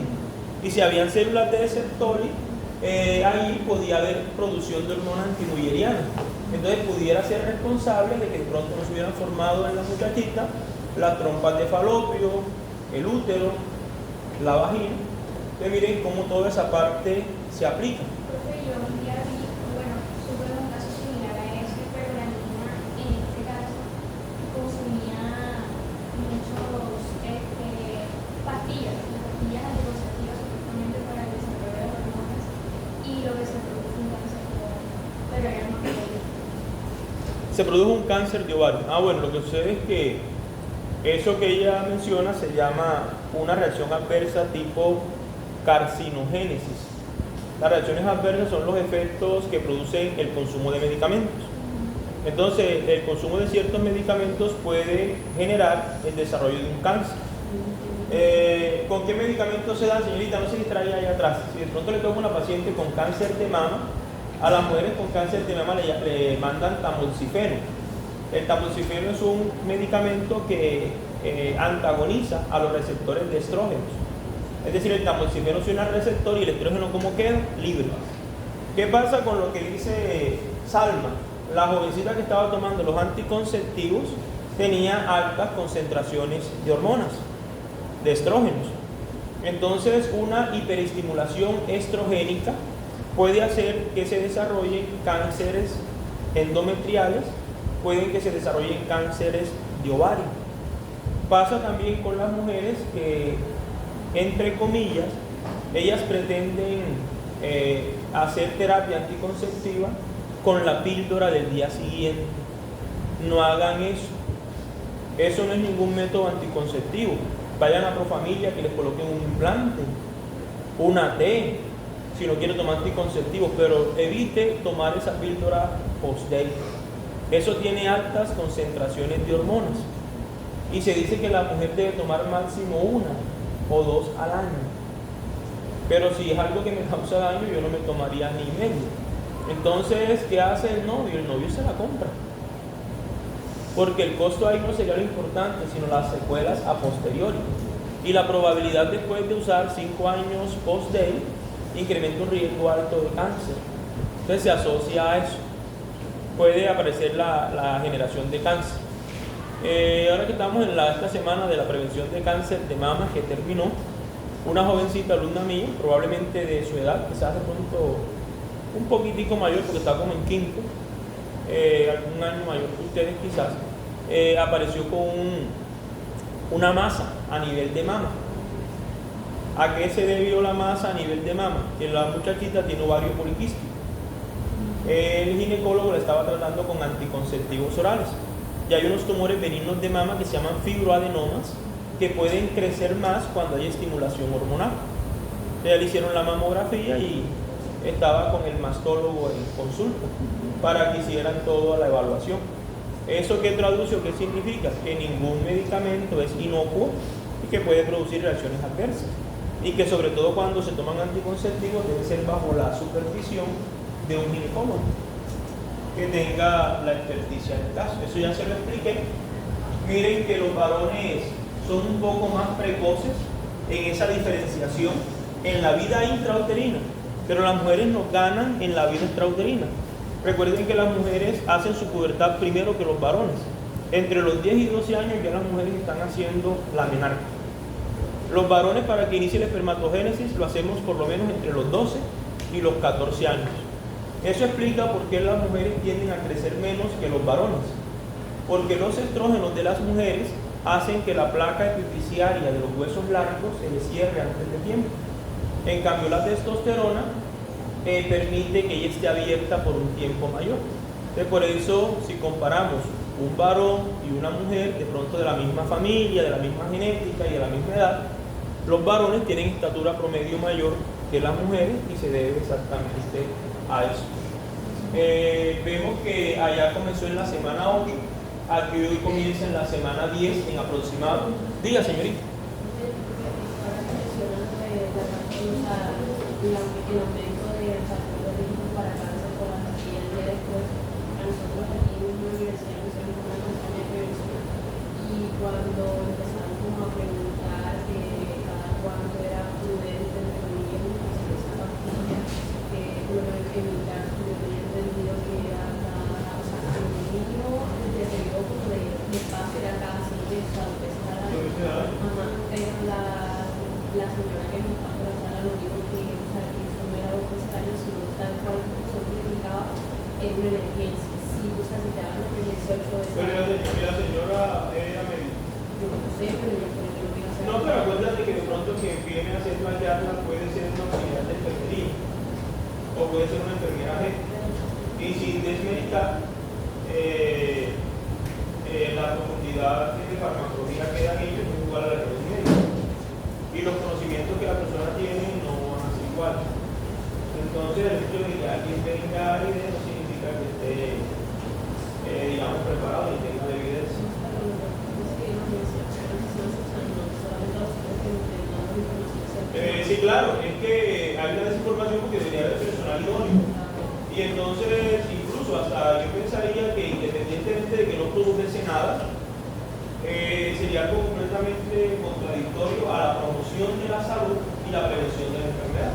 Y si habían células de Sertoli, ahí podía haber producción de hormona antimulleriana. Entonces pudiera ser responsable de que de pronto no se hubieran formado en la muchachita las trompas de falopio, el útero, la vagina. Entonces miren cómo toda esa parte se aplica. Profe, yo un día vi, bueno, supe un caso similar a ese, pero la niña en este caso consumía muchos pastillas anticonceptivas supuestamente para el desarrollo de hormonas y lo que se produjo un cáncer de ovario, pero era más pequeño. Se produjo un cáncer de ovario. Bueno, lo que sucede es que eso que ella menciona se llama una reacción adversa tipo carcinogénesis. Las reacciones adversas son los efectos que producen el consumo de medicamentos. Entonces, el consumo de ciertos medicamentos puede generar el desarrollo de un cáncer. ¿Con qué medicamentos se dan, señorita? No se distraiga ahí atrás. Si de pronto le toca una paciente con cáncer de mama, a las mujeres con cáncer de mama le mandan tamoxifeno. El tamoxifeno es un medicamento que antagoniza a los receptores de estrógenos. Es decir, el tamoxifeno es un receptor y el estrógeno, ¿cómo queda? Libre. ¿Qué pasa con lo que dice Salma? La jovencita que estaba tomando los anticonceptivos tenía altas concentraciones de hormonas, de estrógenos. Entonces, una hiperestimulación estrogénica puede hacer que se desarrollen cánceres endometriales, pueden que se desarrollen cánceres de ovario. Pasa también con las mujeres que, entre comillas, ellas pretenden hacer terapia anticonceptiva con la píldora del día siguiente. No hagan eso. Eso no es ningún método anticonceptivo. Vayan a Profamilia que les coloquen un implante, una T, si no quiere tomar anticonceptivos, pero evite tomar esa píldora post-date. Eso tiene altas concentraciones de hormonas y se dice que la mujer debe tomar máximo una o 2 al año. Pero si es algo que me causa daño, yo no me tomaría ni medio. Entonces, ¿qué hace el novio? El novio se la compra. Porque el costo ahí no sería lo importante, sino las secuelas a posteriori. Y la probabilidad después de usar 5 años post-day incrementa un riesgo alto de cáncer. Entonces se asocia a eso. Puede aparecer la generación de cáncer. Ahora que estamos en esta semana de la prevención de cáncer de mama que terminó, una jovencita alumna mía, probablemente de su edad, quizás de pronto un poquitico mayor porque está como en quinto, algún año mayor que ustedes quizás, apareció con una masa a nivel de mama. ¿A qué se debió la masa a nivel de mama? Que la muchachita tiene ovario poliquístico. El ginecólogo la estaba tratando con anticonceptivos orales. Y hay unos tumores benignos de mama que se llaman fibroadenomas que pueden crecer más cuando hay estimulación hormonal. Entonces le hicieron la mamografía y estaba con el mastólogo en consulta para que hicieran toda la evaluación. ¿Eso qué traduce o qué significa? Que ningún medicamento es inocuo y que puede producir reacciones adversas. Y que sobre todo cuando se toman anticonceptivos debe ser bajo la supervisión de un ginecólogo que tenga la experticia en el caso. Eso ya se lo expliqué. Miren que los varones son un poco más precoces en esa diferenciación en la vida intrauterina, pero las mujeres nos ganan en la vida extrauterina. Recuerden que las mujeres hacen su pubertad primero que los varones. Entre los 10 y 12 años ya las mujeres están haciendo la menarca. Los varones, para que inicie la espermatogénesis, lo hacemos por lo menos entre los 12 y los 14 años. Eso explica por qué las mujeres tienden a crecer menos que los varones. Porque los estrógenos de las mujeres hacen que la placa epifisiaria de los huesos largos se les cierre antes de tiempo. En cambio, la testosterona permite que ella esté abierta por un tiempo mayor. Entonces, por eso, si comparamos un varón y una mujer, de pronto de la misma familia, de la misma genética y de la misma edad, los varones tienen estatura promedio mayor que las mujeres y se debe exactamente a eso. Vemos que allá comenzó en la semana 8, aquí hoy comienza en la semana 10 en aproximado. Diga, señorita. Cuando empezaron como a preguntar cada cuánto era prudente de esa pastilla, en mi caso yo tenía entendido que era cada, o sea, el niño de periodo de espacio era cada 6 meses, a veces cada mamá, pero la señora que me estaba tratando lo dijo que, o sea, que eso no era 2 años, sino tal cual se significaba en una emergencia. Si tú se te daban los 18 veces. Pero la señora era médica. Yo no sé, pero yo creo que lo voy a hacer. No, pero acuérdate que de pronto que viene a hacer la yarda puede ser una auxiliar de enfermería o puede ser una enfermera jefe. Y sin desmeritar la profundidad de farmacología que dan ellos es igual a la de los médicos. Y los conocimientos que la persona tiene no van a ser iguales. Entonces, el hecho de que alguien tenga idea no significa que esté, digamos, preparado y tenga evidencia. Sí, claro, es que hay una desinformación porque debería haber personal idóneo. Y entonces, incluso hasta yo pensaría que independientemente de que no produjese nada, sería algo completamente contradictorio a la promoción de la salud y la prevención de la enfermedad.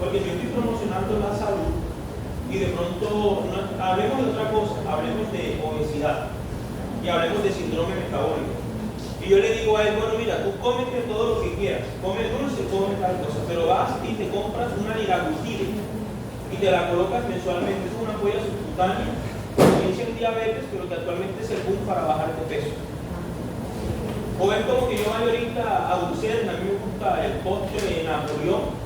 Porque si yo estoy promocionando la salud y de pronto, hablemos de otra cosa, hablemos de obesidad y hablemos de síndrome metabólico. Y yo le digo a él, bueno, mira, tú cómete todo lo que quieras, come dulce, come tal cosa, pero vas y te compras una liraglutide y te la colocas mensualmente. Es una ampolla subcutánea que inicia en diabetes, pero que actualmente es el boom para bajar de peso. O es como que yo vaya ahorita a dulce, a mí me gusta el postre de Napoleón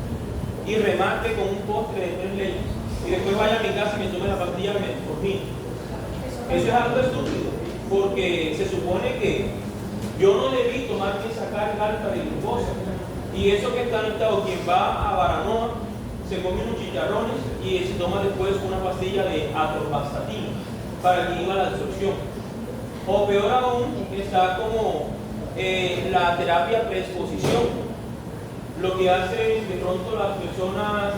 y remate con un postre de 3 leches y después vaya a mi casa y me tome la pastilla metformina. Eso es algo estúpido, porque se supone que yo no debí tomar esa carga alta de glucosa. Y eso que está anotado, quien va a Baranoa se come unos chicharrones y se toma después una pastilla de atorvastatina para que inhiba la absorción. O peor aún, está como la terapia preexposición, lo que hacen de pronto las personas,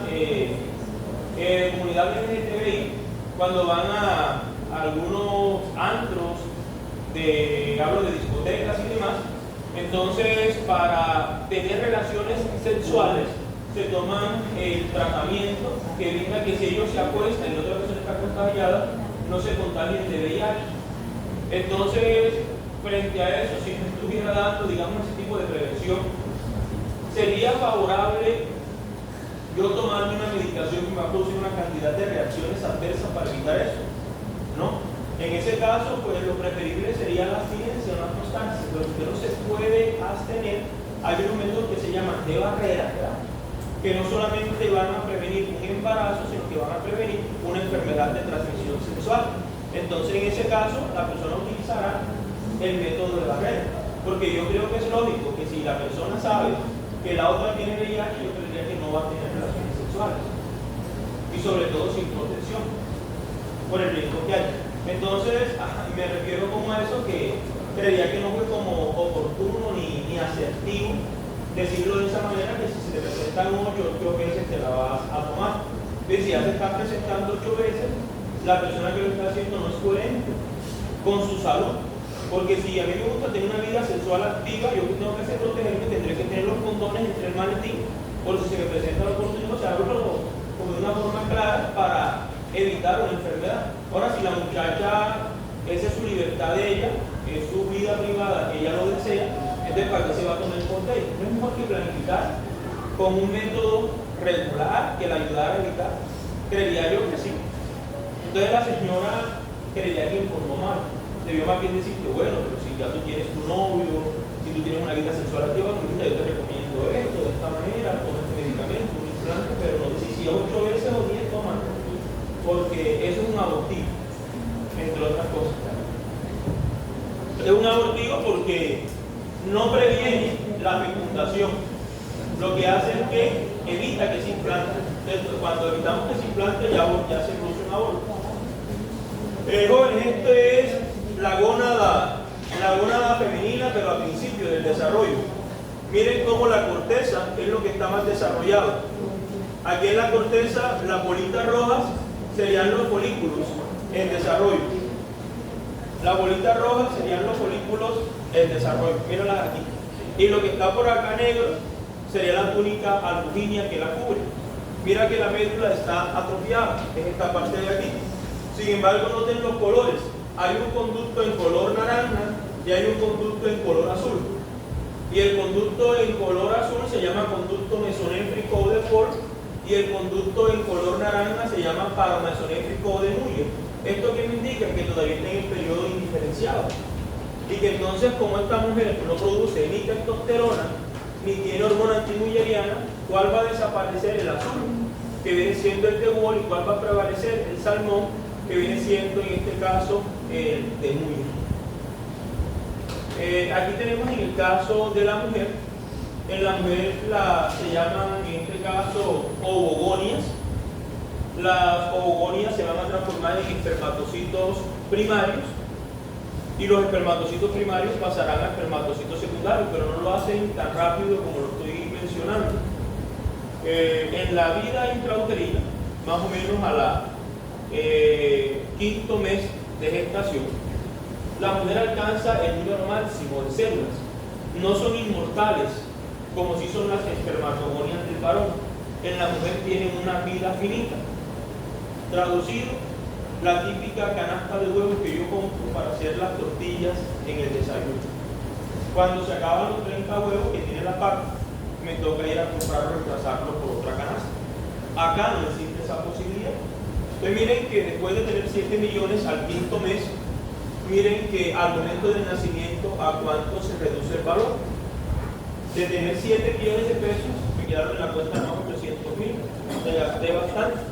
comunidad LGTBI, cuando van a algunos antros, hablo de discotecas y demás, entonces para tener relaciones sexuales se toman el tratamiento que brinda que si ellos se acuestan y la otra persona está contagiada, no se contagien de VIH. Entonces, frente a eso, si no estuviera dando, digamos, ese tipo de prevención, sería favorable yo tomarme una medicación que me va a producir una cantidad de reacciones adversas para evitar eso, ¿no? En ese caso, pues lo preferible sería la abstinencia, una constancia, pero usted no se puede abstener. Hay unos métodos que se llaman de barrera, ¿verdad?, que no solamente van a prevenir un embarazo, sino que van a prevenir una enfermedad de transmisión sexual. Entonces, en ese caso, la persona utilizará el método de barrera, porque yo creo que es lógico que si la persona sabe que la otra tiene VIH, yo creería que no va a tener relaciones sexuales, y sobre todo sin protección, por el riesgo que hay. Entonces, me refiero como a eso, que creería que no fue como oportuno ni asertivo decirlo de esa manera, que si se te presentan 8 veces te la vas a tomar. Entonces, si ya se está presentando 8 veces, la persona que lo está haciendo no es coherente con su salud. Porque si a mí me gusta tener una vida sexual activa, yo tengo que hacer protegerme, tendré que tener los condones entre el maletín, por si se me presenta la oportunidad, o sea, hablo como de una forma clara para evitar una enfermedad. Ahora, si la muchacha, esa es su libertad de ella, es su vida privada, que ella lo desea, entonces ¿para qué se va a tomar el control? No es mejor que planificar con un método regular que la ayudara a evitar. Creería yo que sí. Entonces la señora creería que informó mal. Debió más bien decir que bueno, pero si ya tú tienes tu novio, si tú tienes una vida sexual activa, yo te recomiendo esto, de esta manera, toma este medicamento, un implante, pero no decir si 8 veces o 10, toma, porque eso es un abortivo, entre otras cosas. Es un abortivo porque no previene la fecundación, lo que hace es que evita que se implante. Entonces, cuando evitamos que se implante, ya se produce un aborto. Jóvenes, esto es la gónada femenina, pero al principio del desarrollo. Miren cómo la corteza es lo que está más desarrollado. Aquí en la corteza, las bolitas rojas serían los folículos en desarrollo. Las bolitas rojas serían los folículos en desarrollo. Mírenlas aquí. Y lo que está por acá negro sería la túnica albuginia que la cubre. Mira que la médula está atrofiada, es esta parte de aquí. Sin embargo, noten los colores. Hay un conducto en color naranja y hay un conducto en color azul. Y el conducto en color azul se llama conducto mesonéfrico de Ford y el conducto en color naranja se llama paramesonéfrico de Muller. ¿Esto qué me indica? Que todavía está en el periodo indiferenciado. Y que entonces, como esta mujer no produce ni testosterona ni tiene hormona antimulleriana, ¿cuál va a desaparecer? El azul, que viene siendo el tebol, y ¿cuál va a prevalecer? El salmón, que viene siendo en este caso el de Muller. Aquí tenemos en el caso de la mujer, en la mujer se llaman en este caso ovogonias. Las ovogonias se van a transformar en espermatocitos primarios y los espermatocitos primarios pasarán a espermatocitos secundarios, pero no lo hacen tan rápido como lo estoy mencionando. En la vida intrauterina, más o menos a la quinto mes de gestación, la mujer alcanza el número máximo de células. No son inmortales como si son las espermatogonias del varón. En la mujer tienen una vida finita. Traducido, la típica canasta de huevos que yo compro para hacer las tortillas en el desayuno. Cuando se acaban los 30 huevos que tiene la paca, me toca ir a comprarlo y reemplazarlo por otra canasta. Acá no existe esa posibilidad. Entonces miren que después de tener 7 millones al quinto mes, miren que al momento del nacimiento, ¿a cuánto se reduce el valor? De tener 7 millones de pesos, me quedaron en la cuenta más 800.000, me gasté bastante.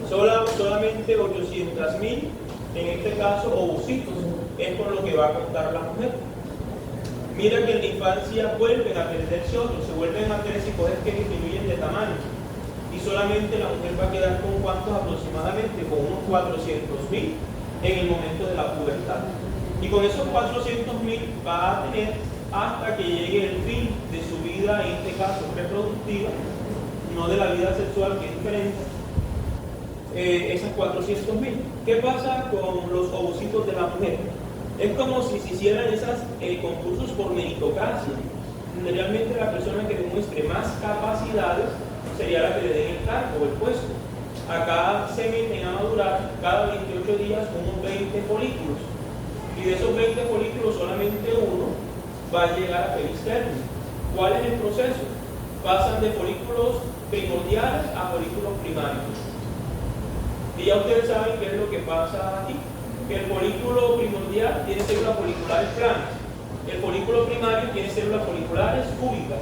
Solamente 800.000, en este caso, ovocitos, es por lo que va a contar la mujer. Mira que en la infancia vuelven a perderse otros, se vuelven a tener psicosis que disminuyen de tamaño. Y solamente la mujer va a quedar con cuántos aproximadamente, con unos 400.000 en el momento de la pubertad. Y con esos 400.000 va a tener hasta que llegue el fin de su vida, en este caso reproductiva, no de la vida sexual, que es diferente, esas 400.000. ¿Qué pasa con los ovocitos de la mujer? Es como si se hicieran esos concursos por meritocracia. Realmente la persona que demuestre más capacidades sería la que le den el cargo o el puesto. Acá se meten a madurar cada 28 días unos 20 folículos. Y de esos 20 folículos solamente uno va a llegar a feliz término. ¿Cuál es el proceso? Pasan de folículos primordiales a folículos primarios. Y ya ustedes saben qué es lo que pasa aquí. Que el folículo primordial tiene células foliculares planas. El folículo primario tiene células foliculares cúbicas,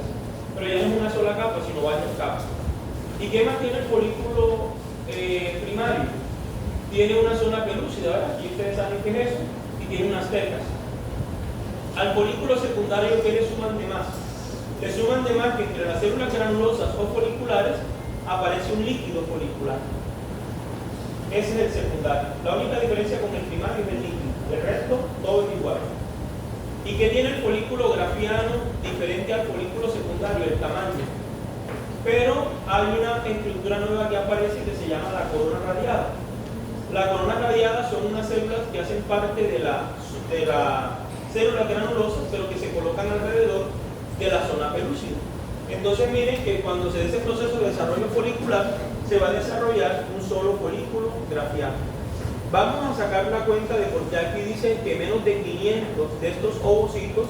pero ya no es una sola capa, sino varias capas. ¿Y qué más tiene el folículo primario? Tiene una zona pelúcida, ¿verdad? Y ustedes saben qué es eso, y tiene unas tecas. Al folículo secundario, ¿qué le suman de más? Le suman de más que entre las células granulosas o foliculares aparece un líquido folicular. Ese es el secundario. La única diferencia con el primario es el líquido. El resto, todo es igual. ¿Y qué tiene el folículo grafiano diferente al folículo secundario? El tamaño. Pero hay una estructura nueva que aparece que se llama la corona radiada. La corona radiada son unas células que hacen parte de la célula granulosa, pero que se colocan alrededor de la zona pelúcida. Entonces miren que cuando se dé ese proceso de desarrollo folicular, se va a desarrollar un solo folículo grafiano. Vamos a sacar la cuenta de por qué aquí dice que menos de 500 de estos ovocitos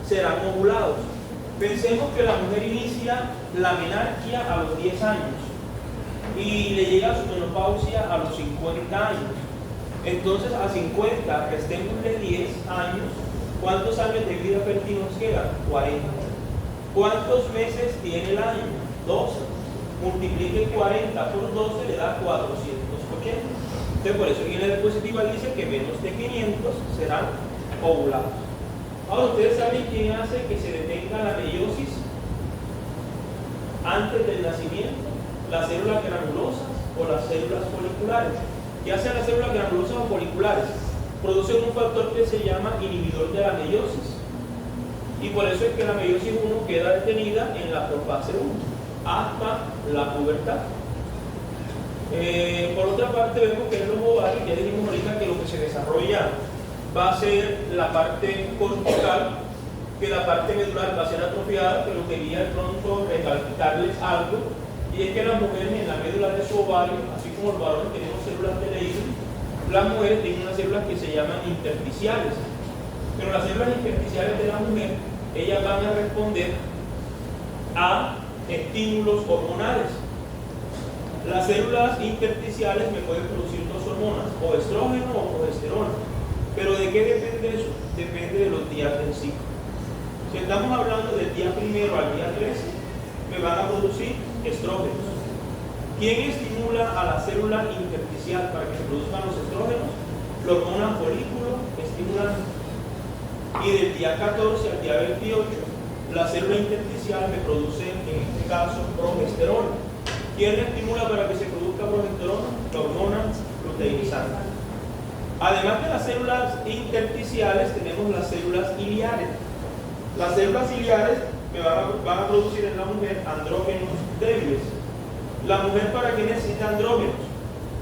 serán ovulados. Pensemos que la mujer inicia la menarquia a los 10 años y le llega a su menopausia a los 50 años. Entonces a 50, restémosle 10 años, ¿cuántos años de vida fértil nos quedan? 40. ¿Cuántos meses tiene el año? 12. Multiplique 40 por 12, le da 480. Entonces, por eso aquí en la diapositiva dice que menos de 500 serán ovulados. Ahora, ¿ustedes saben quién hace que se detenga la meiosis antes del nacimiento? ¿Las células granulosas o las células foliculares? ¿Qué hacen las células granulosas o foliculares? Producen un factor que se llama inhibidor de la meiosis. Y por eso es que la meiosis 1 queda detenida en la fase 1 hasta la pubertad. Por otra parte, vemos que en los ovarios, ya dijimos ahorita que lo que se desarrolla va a ser la parte cortical, que la parte medular va a ser atrofiada, pero quería de pronto recalcarles algo, y es que las mujeres en la médula de su ovario, así como los varones tenemos células de Leydig, las mujeres tienen unas células que se llaman intersticiales. Pero las células intersticiales de la mujer, ellas van a responder a estímulos hormonales. Las células intersticiales me pueden producir dos hormonas, o estrógeno o progesterona. ¿Pero de qué depende eso? Depende de los días del ciclo. Si estamos hablando del día 1 al día 13, me van a producir estrógenos. ¿Quién estimula a la célula intersticial para que se produzcan los estrógenos? La hormona folículo estimulante. Y del día 14 al día 28, la célula intersticial me produce, en este caso, progesterona. ¿Quién la estimula para que se produzca progesterona? La hormona luteinizante. Además de las células intersticiales, tenemos las células iliares. Las células iliares me van a producir en la mujer andrógenos débiles. La mujer, ¿para qué necesita andrógenos?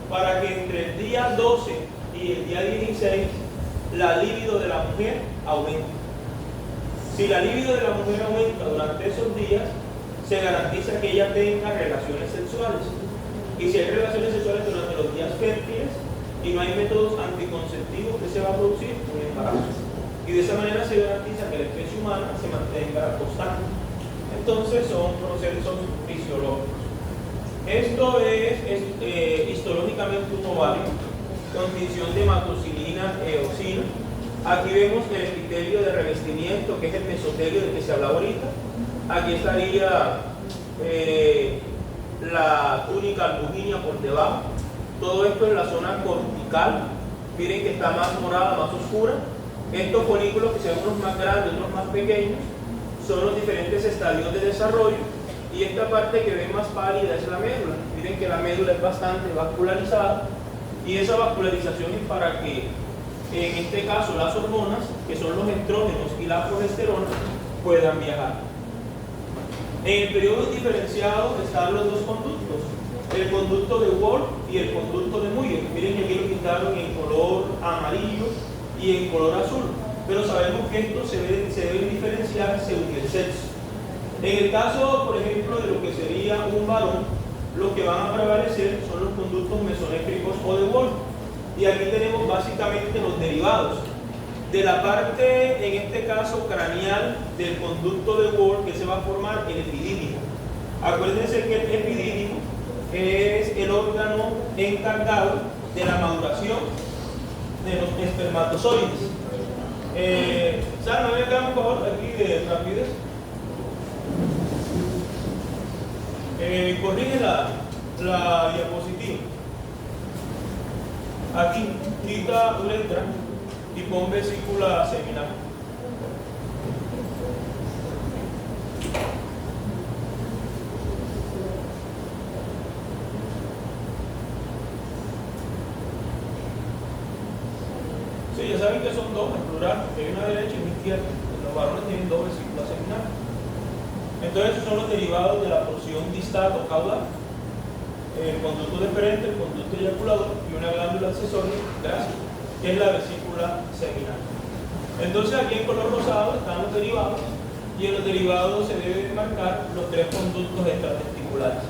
Para que entre el día 12 y el día 16 la libido de la mujer aumente. Si la libido de la mujer aumenta durante esos días, se garantiza que ella tenga relaciones sexuales. Y si hay relaciones sexuales durante los días fértiles y no hay métodos anticonceptivos, ¿qué se va a producir? Un embarazo. Y de esa manera se garantiza que la especie humana se mantenga constante. Entonces son procesos fisiológicos. Esto es histológicamente un ovario con tinción de hematocilina e eosina. Aquí vemos el epitelio de revestimiento, que es el mesotelio del que se hablaba ahorita. Aquí estaría la túnica albuginea por debajo. Todo esto en la zona cortical. Miren que está más morada, más oscura. Estos folículos, que sean unos más grandes, unos más pequeños, son los diferentes estadios de desarrollo. Y esta parte que ven más pálida es la médula. Miren que la médula es bastante vascularizada. Y esa vascularización es para que, en este caso, las hormonas, que son los estrógenos y la progesterona, puedan viajar. En el periodo diferenciado están los dos conductos, el conducto de Wolf y el conducto de Muyer. Miren que aquí lo pintaron en color amarillo y en color azul, pero sabemos que estos se deben diferenciar según el sexo. En el caso, por ejemplo, de lo que sería un varón, los que van a prevalecer son los conductos mesonéfricos o de Wolf. Y aquí tenemos básicamente los derivados de la parte, en este caso craneal, del conducto de Wolf, que se va a formar el epidídimo. Acuérdense que el epidídimo es el órgano encargado de la maduración de los espermatozoides. Sara, ¿me vengan por favor aquí de rapidez? Corrige la diapositiva. Aquí, quita letra y pon vesícula seminal. Sí, ya saben que son dos en plural, porque hay una derecha y una izquierda. Los varones tienen dos vesículas seminales. Entonces, esos son los derivados de la porción distal o caudal. El conducto deferente, el conducto eyaculador y una glándula accesoria, gracias, que es la vesícula seminal. Entonces, aquí en color rosado están los derivados, y en los derivados se deben marcar los tres conductos extratesticulares: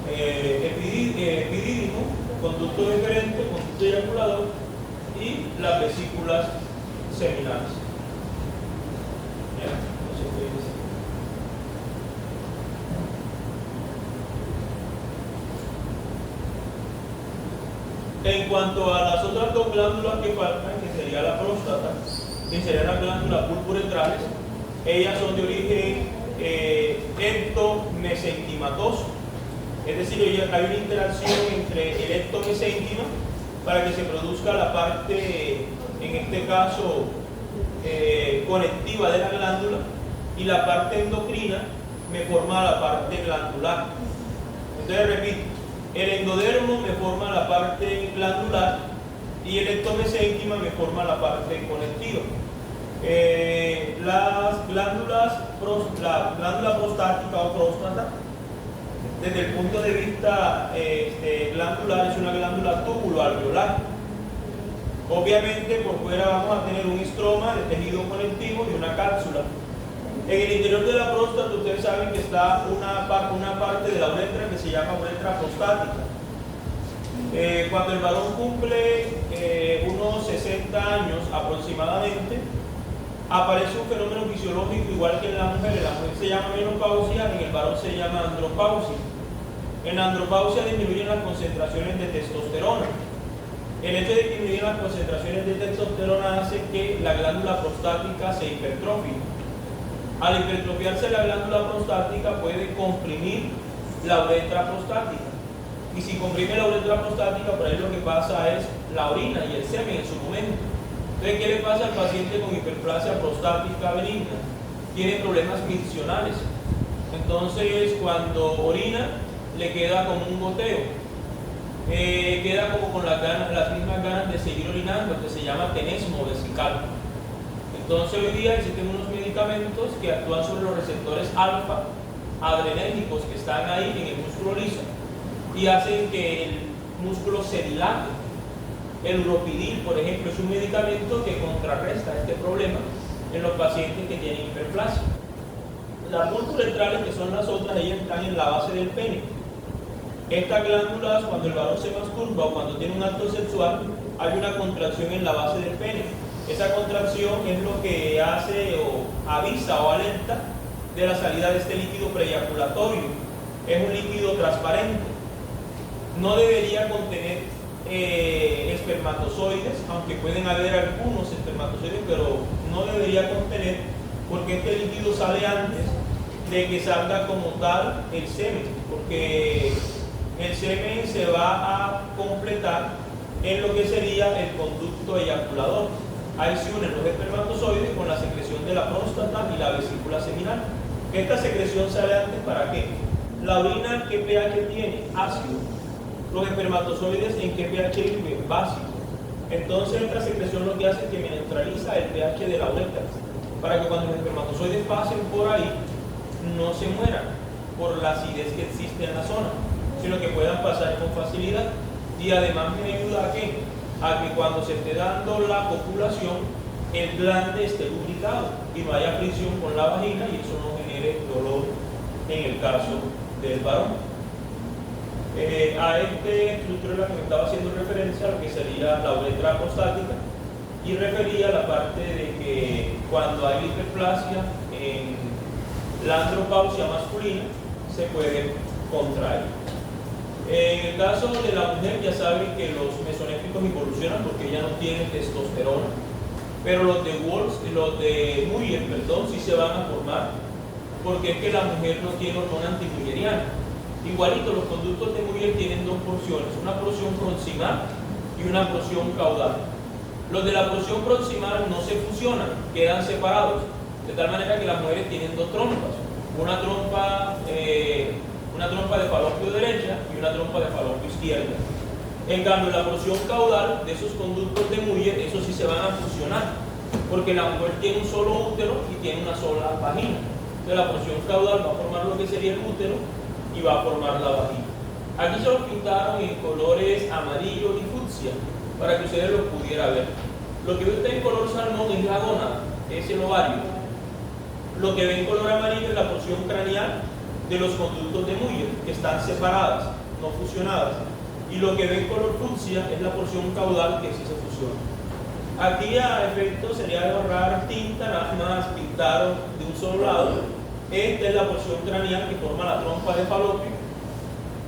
epidídimo, conducto deferente, conducto eyaculador y las vesículas seminales. En cuanto a las otras dos glándulas que faltan, que sería la próstata, que sería la glándula purpurentrales, ellas son de origen ectomesenquimatoso. Es decir, hay una interacción entre el ectomesénquima para que se produzca la parte, en este caso, conectiva de la glándula, y la parte endocrina me forma la parte glandular. Entonces, repito, el endodermo me forma la parte glandular y el ectomesénquima me forma la parte conectiva. Las glándulas, la glándula prostática o próstata, desde el punto de vista glandular, es una glándula túbulo-alveolar. Obviamente por fuera vamos a tener un estroma de tejido conectivo y una cápsula. En el interior de la próstata ustedes saben que está una parte de la uretra que se llama uretra prostática. Cuando el varón cumple unos 60 años aproximadamente, aparece un fenómeno fisiológico igual que en la mujer. En la mujer se llama menopausia, en el varón se llama andropausia. En la andropausia disminuyen las concentraciones de testosterona. El hecho de disminuir las concentraciones de testosterona hace que la glándula prostática se hipertrofie. Al hipertrofiarse la glándula prostática puede comprimir la uretra prostática. Y si comprime la uretra prostática, por ahí lo que pasa es la orina y el semen en su momento. Entonces, ¿qué le pasa al paciente con hiperplasia prostática benigna? Tiene problemas miccionales. Entonces, cuando orina, le queda como un goteo. Queda como con las mismas ganas de seguir orinando, que se llama tenesmo vesical. Entonces hoy día existen unos medicamentos que actúan sobre los receptores alfa adrenérgicos que están ahí en el músculo liso y hacen que el músculo se dilate. El uropidil, por ejemplo, es un medicamento que contrarresta este problema en los pacientes que tienen hiperplasia. Las purpurentrales, que son las otras, ellas están en la base del pene. Estas glándulas, cuando el varón se masturba o cuando tiene un acto sexual, hay una contracción en la base del pene. Esa contracción es lo que hace o avisa o alerta de la salida de este líquido preeyaculatorio. Es un líquido transparente. No debería contener espermatozoides, aunque pueden haber algunos espermatozoides, pero no debería contener, porque este líquido sale antes de que salga como tal el semen, porque el semen se va a completar en lo que sería el conducto eyaculador. Ahí se unen los espermatozoides con la secreción de la próstata y la vesícula seminal. Esta secreción sale antes, ¿para qué? La orina, ¿qué pH tiene? Ácido. Los espermatozoides, ¿en qué pH viven? Básico. Entonces esta secreción lo que hace es que neutraliza el pH de la uretra. para que cuando los espermatozoides pasen por ahí, no se mueran por la acidez que existe en la zona, sino que puedan pasar con facilidad. Y además me ayuda a que cuando se esté dando la copulación, el glande esté lubricado y no haya fricción con la vagina y eso no genere dolor en el caso del varón. A este estructura que me estaba haciendo referencia a lo que sería la uretra prostática y refería a la parte de que cuando hay hiperplasia en la andropausia masculina se puede contraer. En el caso de la mujer ya saben que los mesonéfricos involucionan porque ella no tiene testosterona, pero los de Muller, sí se van a formar porque es que la mujer no tiene hormona antimulleriana. Igualito, los conductos de Muller tienen dos porciones, una porción proximal y una porción caudal. Los de la porción proximal no se fusionan, quedan separados, de tal manera que las mujeres tienen dos trompas, una trompa de falopio derecha y una trompa de falopio izquierda. En cambio, la porción caudal de esos conductos de Muller, esos sí se van a fusionar, porque la mujer tiene un solo útero y tiene una sola vagina. Entonces la porción caudal va a formar lo que sería el útero y va a formar la vagina. Aquí se los pintaron en colores amarillo y fucsia para que ustedes lo pudieran ver. Lo que ve usted en color salmón es la gónada, es el ovario. Lo que ve en color amarillo es la porción craneal de los conductos de Muller, que están separadas, no fusionadas. Y lo que ve en color fucsia es la porción caudal, que sí se fusiona. Aquí a efecto sería de ahorrar tinta, nada más pintaron de un solo lado. Esta es la porción craneal que forma la trompa de falopio.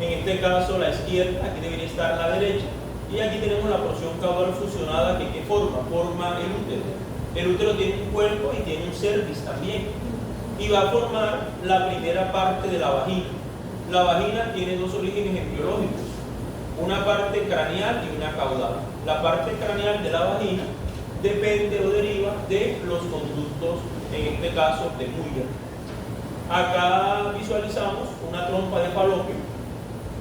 En este caso la izquierda, aquí debería estar la derecha. Y aquí tenemos la porción caudal fusionada que forma el útero. El útero tiene un cuerpo y tiene un cervix también. Y va a formar la primera parte de la vagina. La vagina tiene dos orígenes embriológicos, una parte craneal y una caudal. La parte craneal de la vagina depende o deriva de los conductos, en este caso de Muller. Acá visualizamos una trompa de falopio.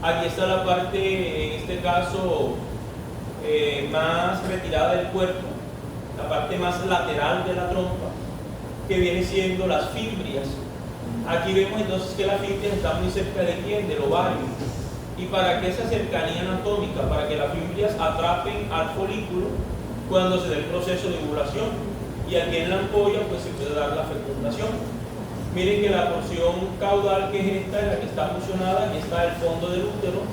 Aquí está la parte, en este caso, más retirada del cuerpo, la parte más lateral de la trompa, que viene siendo las fimbrias. Aquí vemos entonces que las fimbrias están muy cerca de quién, del ovario. Y para que esa cercanía anatómica, para que las fimbrias atrapen al folículo cuando se dé el proceso de ovulación. Y aquí en la ampolla pues se puede dar la fecundación. Miren que la porción caudal, que es esta, es la que está fusionada. Aquí está el fondo del útero,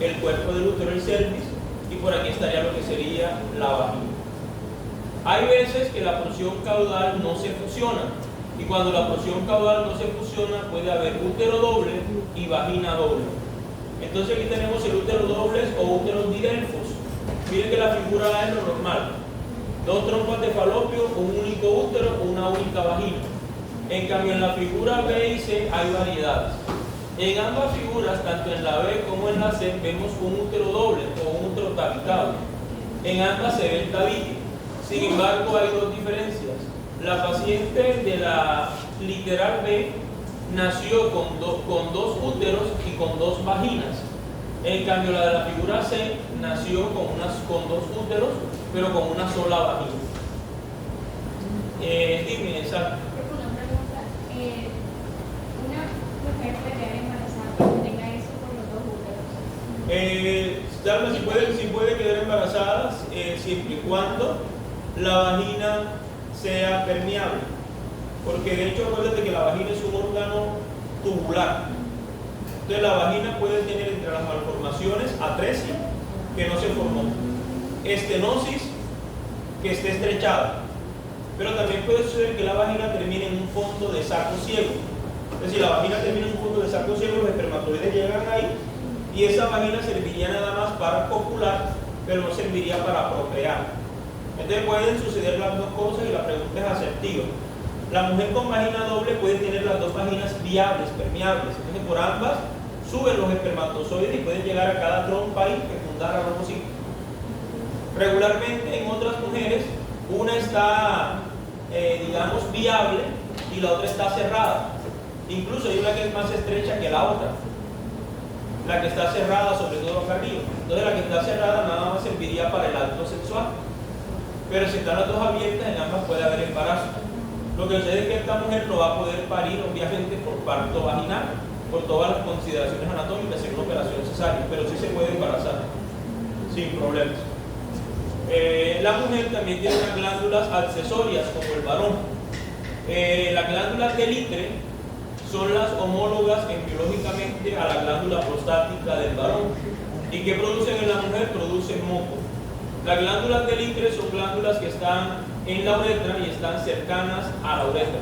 el cuerpo del útero, el cervix, y por aquí estaría lo que sería la vagina. Hay veces que la porción caudal no se fusiona, y cuando la porción caudal no se fusiona puede haber útero doble y vagina doble. Entonces aquí tenemos el útero dobles o úteros didelfos. Miren que la figura A es lo normal: dos trompas de falopio, un único útero o una única vagina. En cambio, en la figura B y C hay variedades. En ambas figuras, tanto en la B como en la C, vemos un útero doble o un útero tabitado. En ambas se ve el tabique. Sin embargo, hay dos diferencias. La paciente de la literal B nació con dos úteros y con dos vaginas. En cambio, la de la figura C nació con dos úteros, pero con una sola vagina. Dime, exacto. Una pregunta. ¿Una mujer puede quedar embarazada cuando tenga eso con los dos úteros? Claro, sí puede quedar embarazada siempre y cuando la vagina sea permeable. Porque de hecho, acuérdate que la vagina es un órgano tubular. Entonces la vagina puede tener entre las malformaciones atresia, que no se formó, estenosis, que esté estrechada, pero también puede suceder que la vagina termine en un fondo de saco ciego. Es decir, la vagina termina en un fondo de saco ciego, los espermatozoides llegan ahí y esa vagina serviría nada más para copular, pero no serviría para procrear. Entonces pueden suceder las dos cosas y la pregunta es asertiva. La mujer con vagina doble puede tener las dos vaginas viables, permeables. Entonces por ambas suben los espermatozoides y pueden llegar a cada trompa y fecundar a los hijos. Regularmente en otras mujeres una está, digamos, viable y la otra está cerrada. Incluso hay una que es más estrecha que la otra. La que está cerrada, sobre todo acá arriba. Entonces la que está cerrada nada más serviría para el acto sexual. Pero si están las dos abiertas, en ambas puede haber embarazo. Lo que sucede es que esta mujer no va a poder parir, obviamente, por parto vaginal, por todas las consideraciones anatómicas en una operación cesárea, pero sí se puede embarazar, sin problemas. La mujer también tiene unas glándulas accesorias, como el varón. Las glándulas del ítere son las homólogas embriológicamente a la glándula prostática del varón. ¿Y qué producen en la mujer? Producen moco. Las glándulas del ítere son glándulas que están en la uretra y están cercanas a la uretra.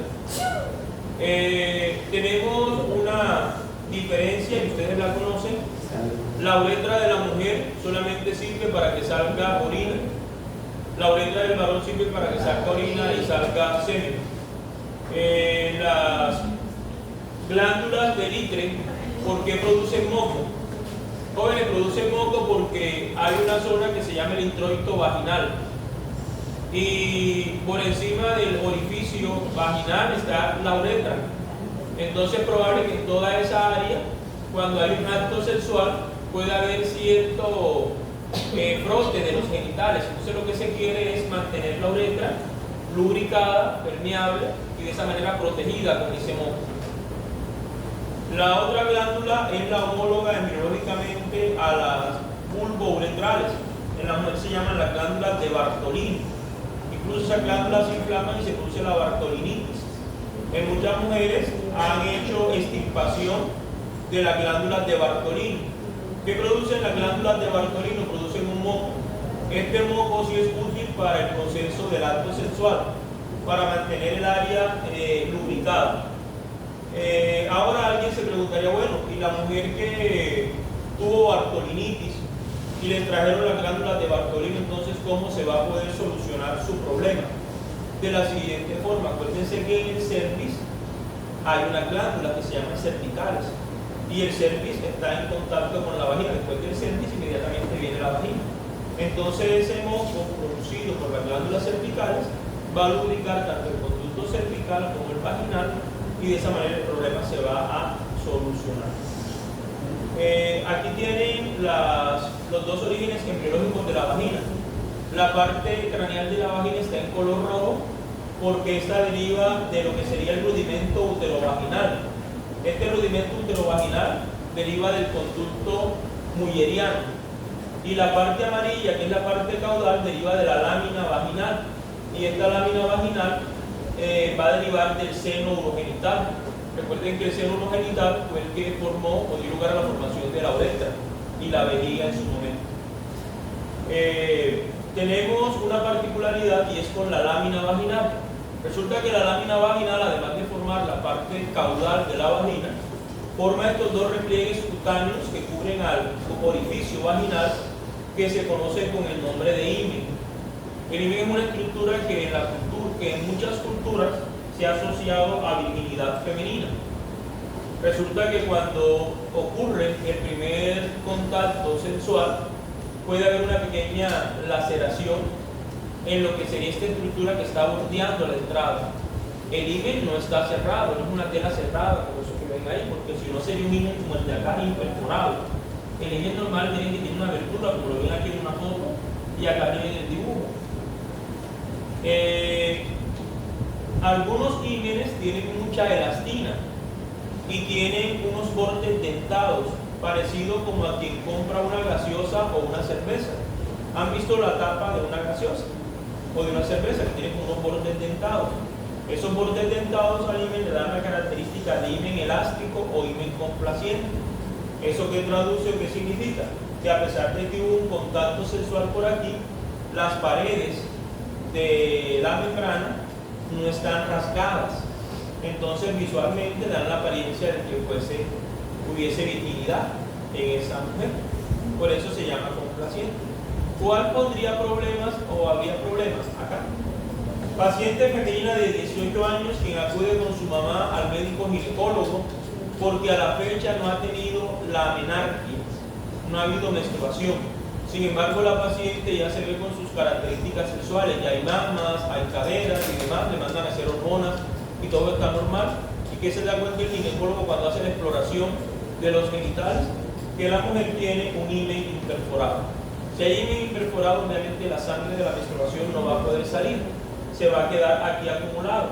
Tenemos una diferencia, y ustedes la conocen. La uretra de la mujer solamente sirve para que salga orina. La uretra del varón sirve para que salga orina y salga semen. Las glándulas del ítere, ¿por qué producen moco? Jóvenes, producen moco porque hay una zona que se llama el introito vaginal. Y por encima del orificio vaginal está la uretra. Entonces es probable que en toda esa área, cuando hay un acto sexual, pueda haber cierto frote de los genitales. Entonces lo que se quiere es mantener la uretra lubricada, permeable y de esa manera protegida con ese moco. La otra glándula es la homóloga embriológicamente a las vulvouretrales. En la mujer se llaman las glándulas de Bartolini. Incluso esas glándulas se inflaman y se produce la bartolinitis. En muchas mujeres han hecho extirpación de las glándulas de Bartolini. ¿Qué producen las glándulas de Bartolini? Producen un moco. Este moco sí es útil para el proceso del acto sexual, para mantener el área lubricada. Ahora alguien se preguntaría, bueno, ¿y la mujer que tuvo bartolinitis y le trajeron las glándulas de Bartolini, entonces cómo se va a poder solucionar su problema? De la siguiente forma: acuérdense que en el cervix hay unas glándulas que se llaman cervicales y el cervix está en contacto con la vagina. Después del cervix inmediatamente viene la vagina. Entonces ese moco producido por las glándulas cervicales va a lubricar tanto el conducto cervical como el vaginal, y de esa manera el problema se va a solucionar. Aquí tienen los dos orígenes embriológicos de la vagina. La parte craneal de la vagina está en color rojo porque esta deriva de lo que sería el rudimento uterovaginal. Este rudimento uterovaginal deriva del conducto mulleriano. Y la parte amarilla, que es la parte caudal, deriva de la lámina vaginal. Y esta lámina vaginal va a derivar del seno urogenital. Recuerden que el seno urogenital fue el que formó o dio lugar a la formación de la uretra y la vejiga en su momento. Tenemos una particularidad, y es con la lámina vaginal. Resulta que la lámina vaginal, además de formar la parte caudal de la vagina, forma estos dos repliegues cutáneos que cubren al orificio vaginal, que se conoce con el nombre de himen. El himen es una estructura que en muchas culturas se ha asociado a virginidad femenina. Resulta que cuando ocurre el primer contacto sexual, puede haber una pequeña laceración en lo que sería esta estructura que está bordeando la entrada. El himen no está cerrado, no es una tela cerrada como eso que ven ahí, porque si no sería un himen como el de acá, imperforado. El himen normal tiene que tener una abertura, como lo ven aquí en una foto y acá en el dibujo. Algunos hímenes tienen mucha elastina y tienen unos bordes dentados, parecido como a quien compra una gaseosa o una cerveza. ¿Han visto la tapa de una gaseosa o de una cerveza que tiene unos bordes dentados? Esos bordes dentados al himen le dan la característica de himen elástico o himen complaciente. ¿Eso qué traduce o qué significa? Que a pesar de que hubo un contacto sexual por aquí, las paredes de la membrana no están rasgadas. Entonces visualmente dan la apariencia de que hubiese virginidad en esa mujer. Por eso se llama complaciente. ¿Cuál pondría problemas o habría problemas? Acá. Paciente femenina de 18 años quien acude con su mamá al médico ginecólogo porque a la fecha no ha tenido la menarquia, no ha habido menstruación. Sin embargo, la paciente ya se ve con sus características sexuales, ya hay mamas, hay caderas y demás, le mandan a hacer hormonas y todo está normal. ¿Y qué se da cuenta el ginecólogo cuando hace la exploración de los genitales? Que la mujer tiene un himen imperforado. Si hay himen imperforado, obviamente la sangre de la menstruación no va a poder salir, se va a quedar aquí acumulado.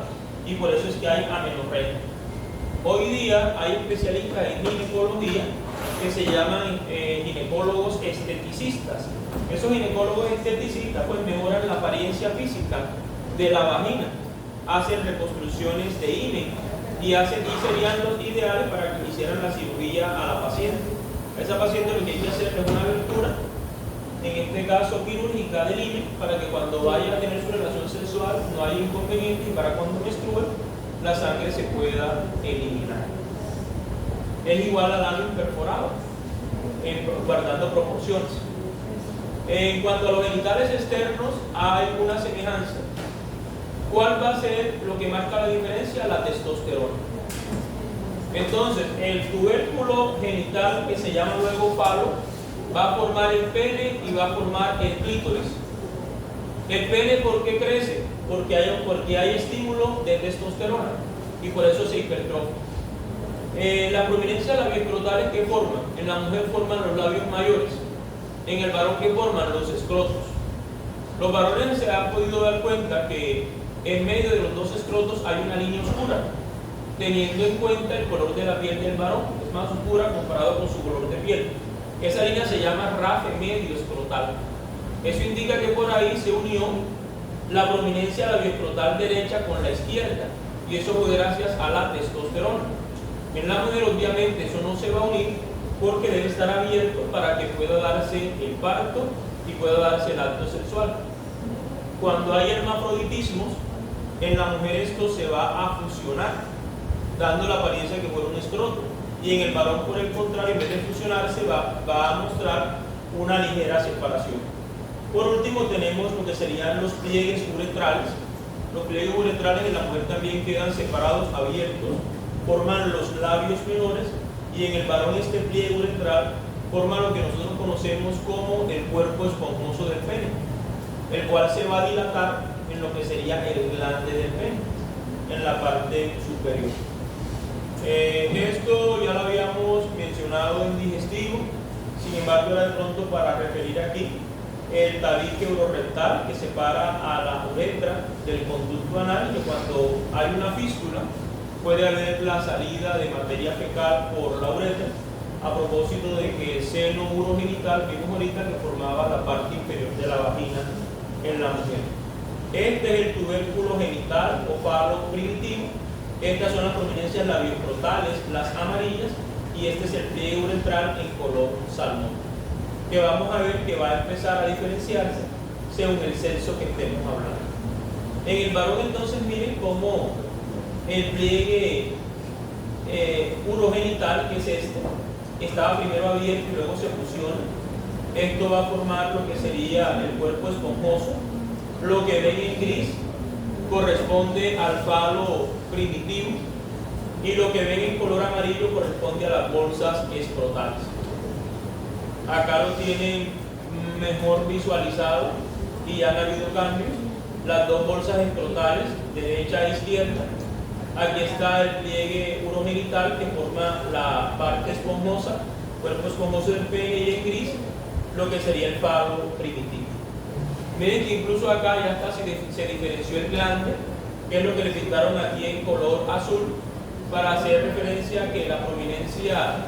y por eso es que hay amenorrea. Hoy día hay especialistas en ginecología que se llaman ginecólogos esteticistas. Esos ginecólogos esteticistas pues mejoran la apariencia física de la vagina, hacen reconstrucciones de himen y serían los ideales para que hicieran la cirugía a la paciente. A esa paciente lo que hay que hacer es una abertura, en este caso quirúrgica del himen, para que cuando vaya a tener su relación sexual no haya inconveniente y para cuando menstrue la sangre se pueda eliminar. Es igual al ano perforado, guardando proporciones. En cuanto a los genitales externos, hay una semejanza. ¿Cuál va a ser lo que marca la diferencia? La testosterona. Entonces, el tubérculo genital, que se llama luego falo, va a formar el pene y va a formar el clítoris. El pene, ¿por qué crece? Porque hay estímulo de testosterona y por eso se hipertrofia. La prominencia labioescrotales, ¿qué forman? En la mujer forman los labios mayores, en el varón, ¿qué forman? Los escrotos. Los varones se han podido dar cuenta que en medio de los dos escrotos hay una línea oscura, teniendo en cuenta el color de la piel del varón, es más oscura comparado con su color de piel. Esa línea se llama rafe medio escrotal. Eso indica que por ahí se unió la prominencia labioescrotal derecha con la izquierda, y eso fue gracias a la testosterona. En la mujer obviamente eso no se va a unir porque debe estar abierto para que pueda darse el parto y pueda darse el acto sexual. Cuando hay hermafroditismos, en la mujer esto se va a fusionar, dando la apariencia que fuera un escroto, y en el varón, por el contrario, en vez de fusionarse va a mostrar una ligera separación. Por último tenemos lo que serían los pliegues uretrales. Los pliegues uretrales en la mujer también quedan separados, abiertos, forman los labios menores, y en el varón este pliegue uretral forma lo que nosotros conocemos como el cuerpo esponjoso del pene, el cual se va a dilatar en lo que sería el glande del pene, en la parte superior. Esto ya lo habíamos mencionado en digestivo, sin embargo era de pronto para referir aquí el tabique urorectal que separa a la uretra del conducto anal, que cuando hay una fístula puede haber la salida de materia fecal por la uretra, a propósito de que el seno urogenital, vimos ahorita que formaba la parte inferior de la vagina en la mujer. Este es el tubérculo genital o falo primitivo. Estas son las prominencias labioescrotales, las amarillas, y este es el pliegue uretral en color salmón, que vamos a ver que va a empezar a diferenciarse según el sexo que estemos hablando. En el varón entonces miren cómo el pliegue urogenital, que es este, estaba primero abierto y luego se fusiona. Esto va a formar lo que sería el cuerpo esponjoso. Lo que ven en gris corresponde al falo primitivo y lo que ven en color amarillo corresponde a las bolsas escrotales. Acá lo tienen mejor visualizado y han habido cambios. Las dos bolsas escrotales, derecha e izquierda. Aquí está el pliegue urogenital que forma la parte esponjosa, cuerpo esponjoso del pene, y en gris lo que sería el falo primitivo. Miren que incluso acá ya está, se diferenció el glande, que es lo que le pintaron aquí en color azul, para hacer referencia a que la prominencia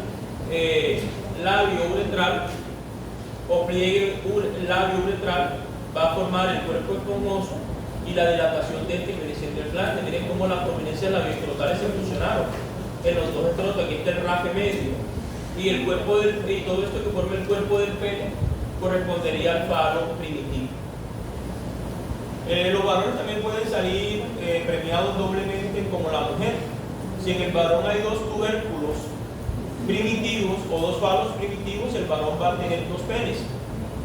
labio-uretral o pliegue labio-uretral va a formar el cuerpo esponjoso, y la dilatación de este viene siendo el glande. Miren cómo las prominencias labioescrotales se fusionaron en los dos escrotos. Aquí está el rafe medio, y el cuerpo y todo esto que forma el cuerpo del pene correspondería al falo primitivo. Los varones también pueden salir premiados doblemente como la mujer. Si en el varón hay dos tubérculos primitivos o dos falos primitivos, el varón va a tener dos penes.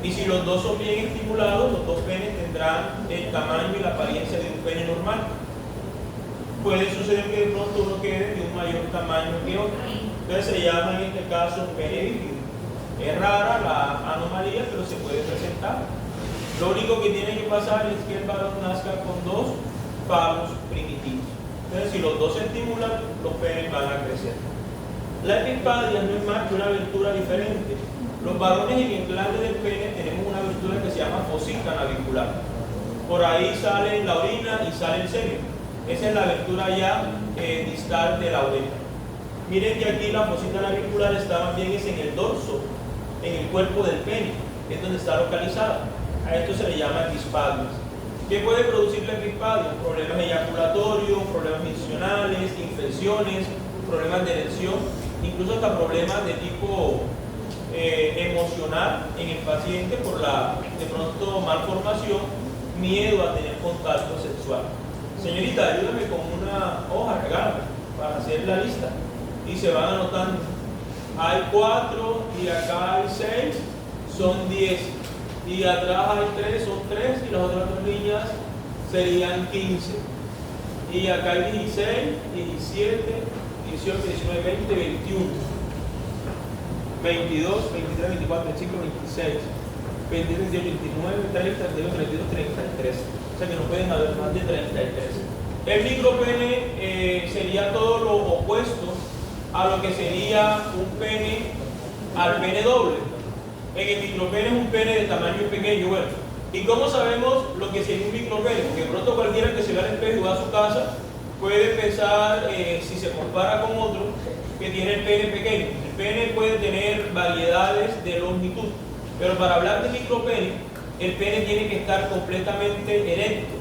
Y si los dos son bien estimulados, los dos penes tendrán el tamaño y la apariencia de un pene normal. Puede suceder que de pronto uno quede de un mayor tamaño que otro. Entonces se llama en este caso pene bífido. Es rara la anomalía, pero se puede presentar. Lo único que tiene que pasar es que el varón nazca con dos falos primitivos. Entonces, si los dos se estimulan, los penes van a crecer. La epispadia no es más que una abertura diferente. Los varones en el glande del pene tenemos una abertura que se llama fosita navicular. Por ahí sale la orina y sale el semen. Esa es la abertura ya distal de la uretra. Miren que aquí la fosita navicular está más bien es en el dorso, en el cuerpo del pene, es donde está localizada. A esto se le llama epispadias. ¿Qué puede producir la epispadia? Problemas eyaculatorios, problemas miccionales, infecciones, problemas de erección, incluso hasta problemas de tipo emocional en el paciente por la, de pronto, malformación, miedo a tener contacto sexual. Señorita, ayúdame con una hoja, regálame, para hacer la lista. Y se van anotando. Hay 4 y acá hay 6, son 10. Y atrás hay 3, son 3, y las otras 2 líneas serían 15. Y acá hay 16, 17, 18, 19, 20, 21, 22, 23, 24, 25, 26, 27, 28, 29, 30, 31, 32, 33. O sea que no pueden haber más de 33. El micropene sería todo lo opuesto a lo que sería un pene al pene doble. En el micropene es un pene de tamaño pequeño. Bueno, ¿y cómo sabemos lo que sería un micropene? Porque de pronto cualquiera que se vea al espejo y va a su casa puede pensar, si se compara con otro, que tiene el pene pequeño. El pene puede tener variedades de longitud, pero para hablar de micropene, el pene tiene que estar completamente erecto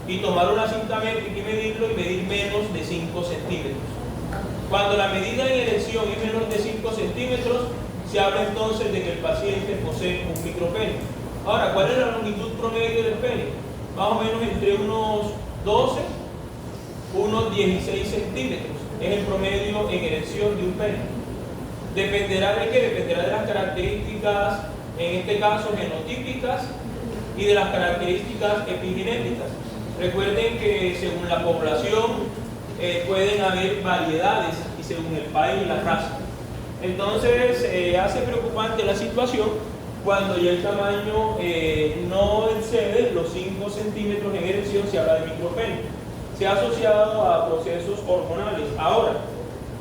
y tomar una cinta métrica y medirlo y medir menos de 5 centímetros. Cuando la medida en erección es menos de 5 centímetros, se habla entonces de que el paciente posee un micropene. Ahora, ¿cuál es la longitud promedio del pene? Más o menos entre unos 12, unos 16 centímetros. Es el promedio en erección de un pene. ¿Dependerá de qué? Dependerá de las características, en este caso genotípicas, y de las características epigenéticas. Recuerden que según la población pueden haber variedades y según el país y la raza. Entonces hace preocupante la situación cuando ya el tamaño no excede los 5 centímetros en erección. Se habla de micropene. Se ha asociado a procesos hormonales. Ahora,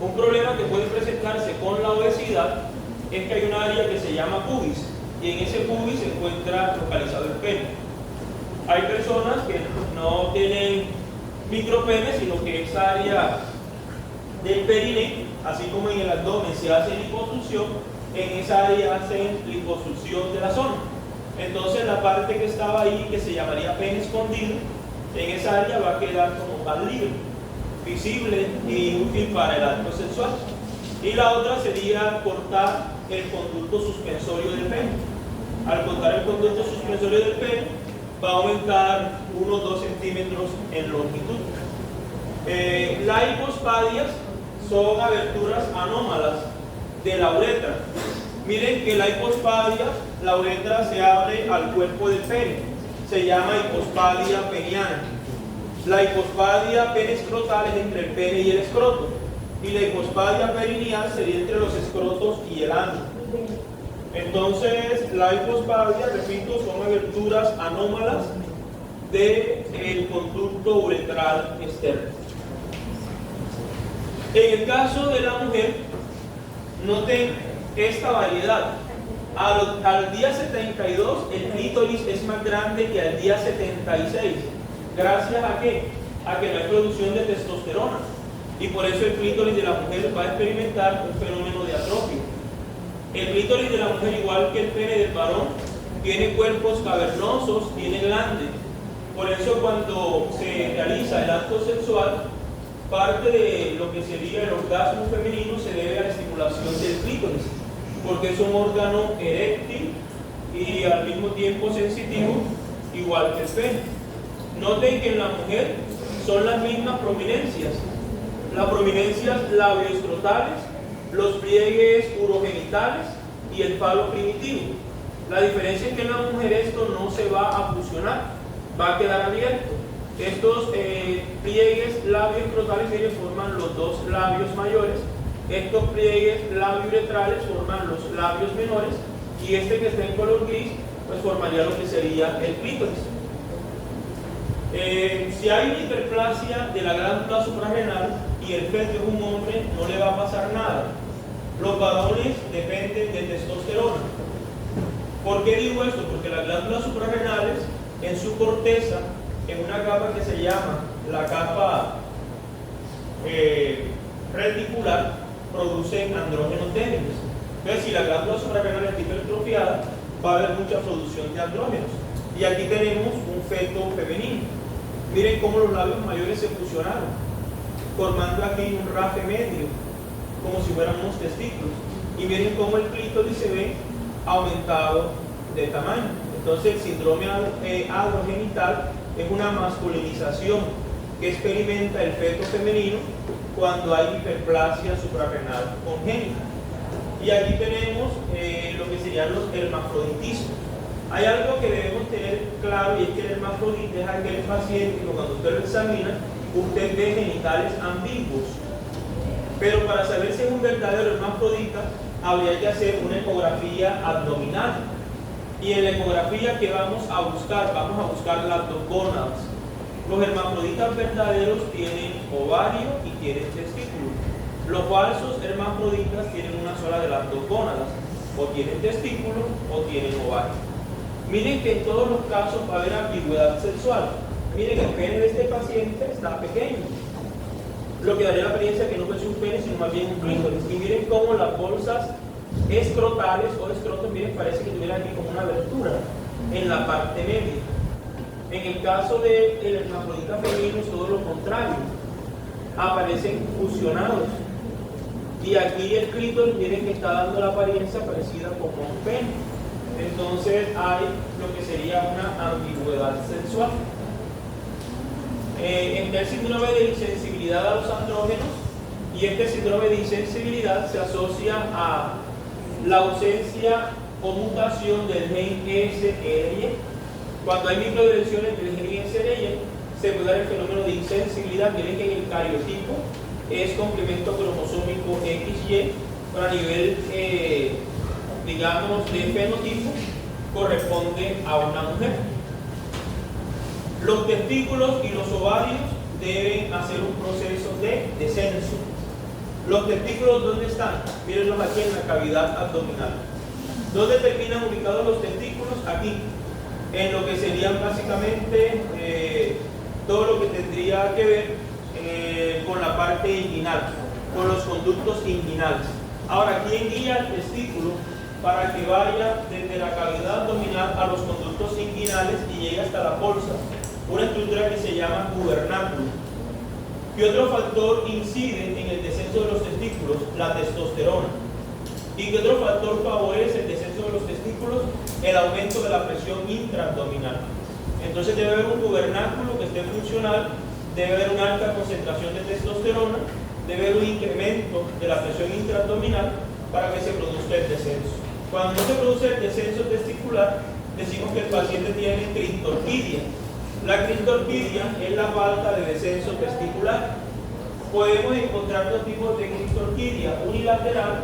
un problema que puede presentarse con la obesidad es que hay un área que se llama pubis, y en ese pubis se encuentra localizado el pene. Hay personas que no tienen micropene, sino que esa área del periné, así como en el abdomen se hace liposucción, en esa área hacen liposucción de la zona. Entonces la parte que estaba ahí, que se llamaría pene escondido, en esa área va a quedar como más libre, visible y útil para el acto sexual. Y la otra sería cortar el conducto suspensorio del pene. Al cortar el conducto suspensorio del pene, va a aumentar unos 2 centímetros en longitud. Las hipospadias son aberturas anómalas de la uretra. Miren que la hipospadia, la uretra se abre al cuerpo del pene. Se llama hipospadia peniana. La hipospadia penescrotal es entre el pene y el escroto. Y la hipospadia perineal sería entre los escrotos y el ano. Entonces, la hipospadia, repito, son aberturas anómalas del conducto uretral externo. En el caso de la mujer, noten esta variedad. Al día 72, el clítoris es más grande que al día 76. ¿Gracias a qué? A que no hay producción de testosterona. Y por eso el clítoris de la mujer va a experimentar un fenómeno de atrofia. El clítoris de la mujer, igual que el pene del varón, tiene cuerpos cavernosos, tiene glande. Por eso cuando se realiza el acto sexual, parte de lo que sería el orgasmo femenino se debe a la estimulación del clítoris, porque es un órgano eréctil y al mismo tiempo sensitivo, igual que el pene. Noten que en la mujer son las mismas prominencias. Las prominencias labioescrotales, los pliegues urogenitales y el falo primitivo. La diferencia es que en la mujer esto no se va a fusionar, va a quedar abierto. Estos pliegues labioescrotales, ellos forman los 2 labios mayores. Estos pliegues labiouretrales forman los labios menores, y este que está en color gris pues formaría lo que sería el clítoris. Si hay una hiperplasia de la glándula suprarrenal y el feto es un hombre, no le va a pasar nada. Los varones dependen de testosterona. ¿Por qué digo esto? Porque las glándulas suprarrenales, en su corteza, en una capa que se llama la capa reticular, producen andrógenos débiles. Entonces, si la glándula suprarrenal está hipertrofiada, va a haber mucha producción de andrógenos. Y aquí tenemos un feto femenino. Miren cómo los labios mayores se fusionaron, formando aquí un rafe medio, como si fueran unos testículos. Y miren cómo el clítoris se ve aumentado de tamaño. Entonces, el síndrome androgenital es una masculinización que experimenta el feto femenino cuando hay hiperplasia suprarrenal congénita. Y aquí tenemos lo que serían los hermafroditismos. Hay algo que debemos tener claro, y es que el hermafrodita es aquel paciente que cuando usted lo examina, usted ve genitales ambiguos. Pero para saber si es un verdadero hermafrodita, habría que hacer una ecografía abdominal. Y en la ecografía, ¿qué vamos a buscar? Vamos a buscar las dos gónadas. Los hermafroditas verdaderos tienen ovario y tienen testículo. Los falsos hermafroditas tienen una sola de las dos gónadas, o tienen testículo o tienen ovario. Miren que en todos los casos va a haber ambigüedad sexual. Miren, el pene de este paciente está pequeño, lo que daría la apariencia que no es un pene, sino más bien un clítoris. Y miren cómo las bolsas escrotales o escrotos, miren, parece que tuvieran aquí como una abertura en la parte media. En el caso del hermafrodita femenino es todo lo contrario, aparecen fusionados. Y aquí el clítoris, miren que está dando la apariencia parecida como un pene. Entonces hay lo que sería una ambigüedad sexual. Está el síndrome de insensibilidad a los andrógenos, y este síndrome de insensibilidad se asocia a la ausencia o mutación del gen SRY. Cuando hay microdeleciones del gen SRY, se puede dar el fenómeno de insensibilidad. Miren que en el cariotipo es complemento cromosómico XY, pero a nivel digamos de fenotipo corresponde a una mujer. Los testículos y los ovarios deben hacer un proceso de descenso. Los testículos, ¿dónde están? Mírenlos aquí en la cavidad abdominal. ¿Dónde terminan ubicados los testículos? Aquí, en lo que serían básicamente todo lo que tendría que ver con la parte inguinal, con los conductos inguinales. Ahora, ¿quién guía el testículo para que vaya desde la cavidad abdominal a los conductos inguinales y llegue hasta la bolsa? Una estructura que se llama gubernáculo. ¿Qué otro factor incide en el descenso de los testículos? La testosterona. ¿Y qué otro factor favorece el descenso de los testículos? El aumento de la presión intraabdominal. Entonces debe haber un gubernáculo que esté funcional, debe haber una alta concentración de testosterona, debe haber un incremento de la presión intraabdominal para que se produzca el descenso. Cuando no se produce el descenso testicular, decimos que el paciente tiene cristorquidia. La cristorquidia es la falta de descenso testicular. Podemos encontrar dos tipos de cristorquidia: unilateral,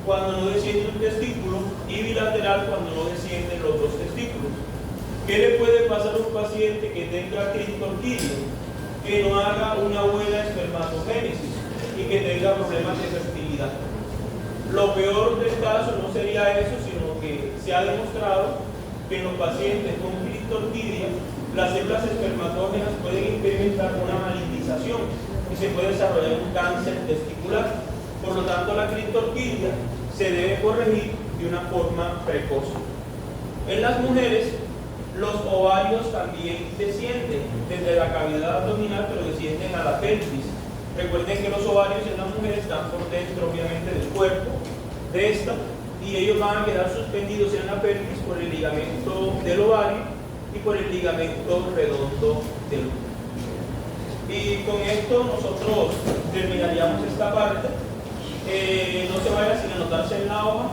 cuando no desciende un testículo, y bilateral, cuando no descienden los dos testículos. ¿Qué le puede pasar a un paciente que tenga cristorquidia? Que no haga una buena espermatogénesis y que tenga problemas de fertilidad. Lo peor del caso no sería eso, sino que se ha demostrado que en los pacientes con cristorquidia las células espermatógenas pueden experimentar una malignización y se puede desarrollar un cáncer testicular. Por lo tanto, la cristorquidia se debe corregir de una forma precoz. En las mujeres, los ovarios también descienden desde la cavidad abdominal, pero descienden a la pelvis. Recuerden que los ovarios en las mujeres están por dentro, obviamente, del cuerpo, de esta, y ellos van a quedar suspendidos en la pelvis por el ligamento del ovario y por el ligamento redondo del útero. Y con esto nosotros terminaríamos esta parte. No se vaya sin anotarse en la hoja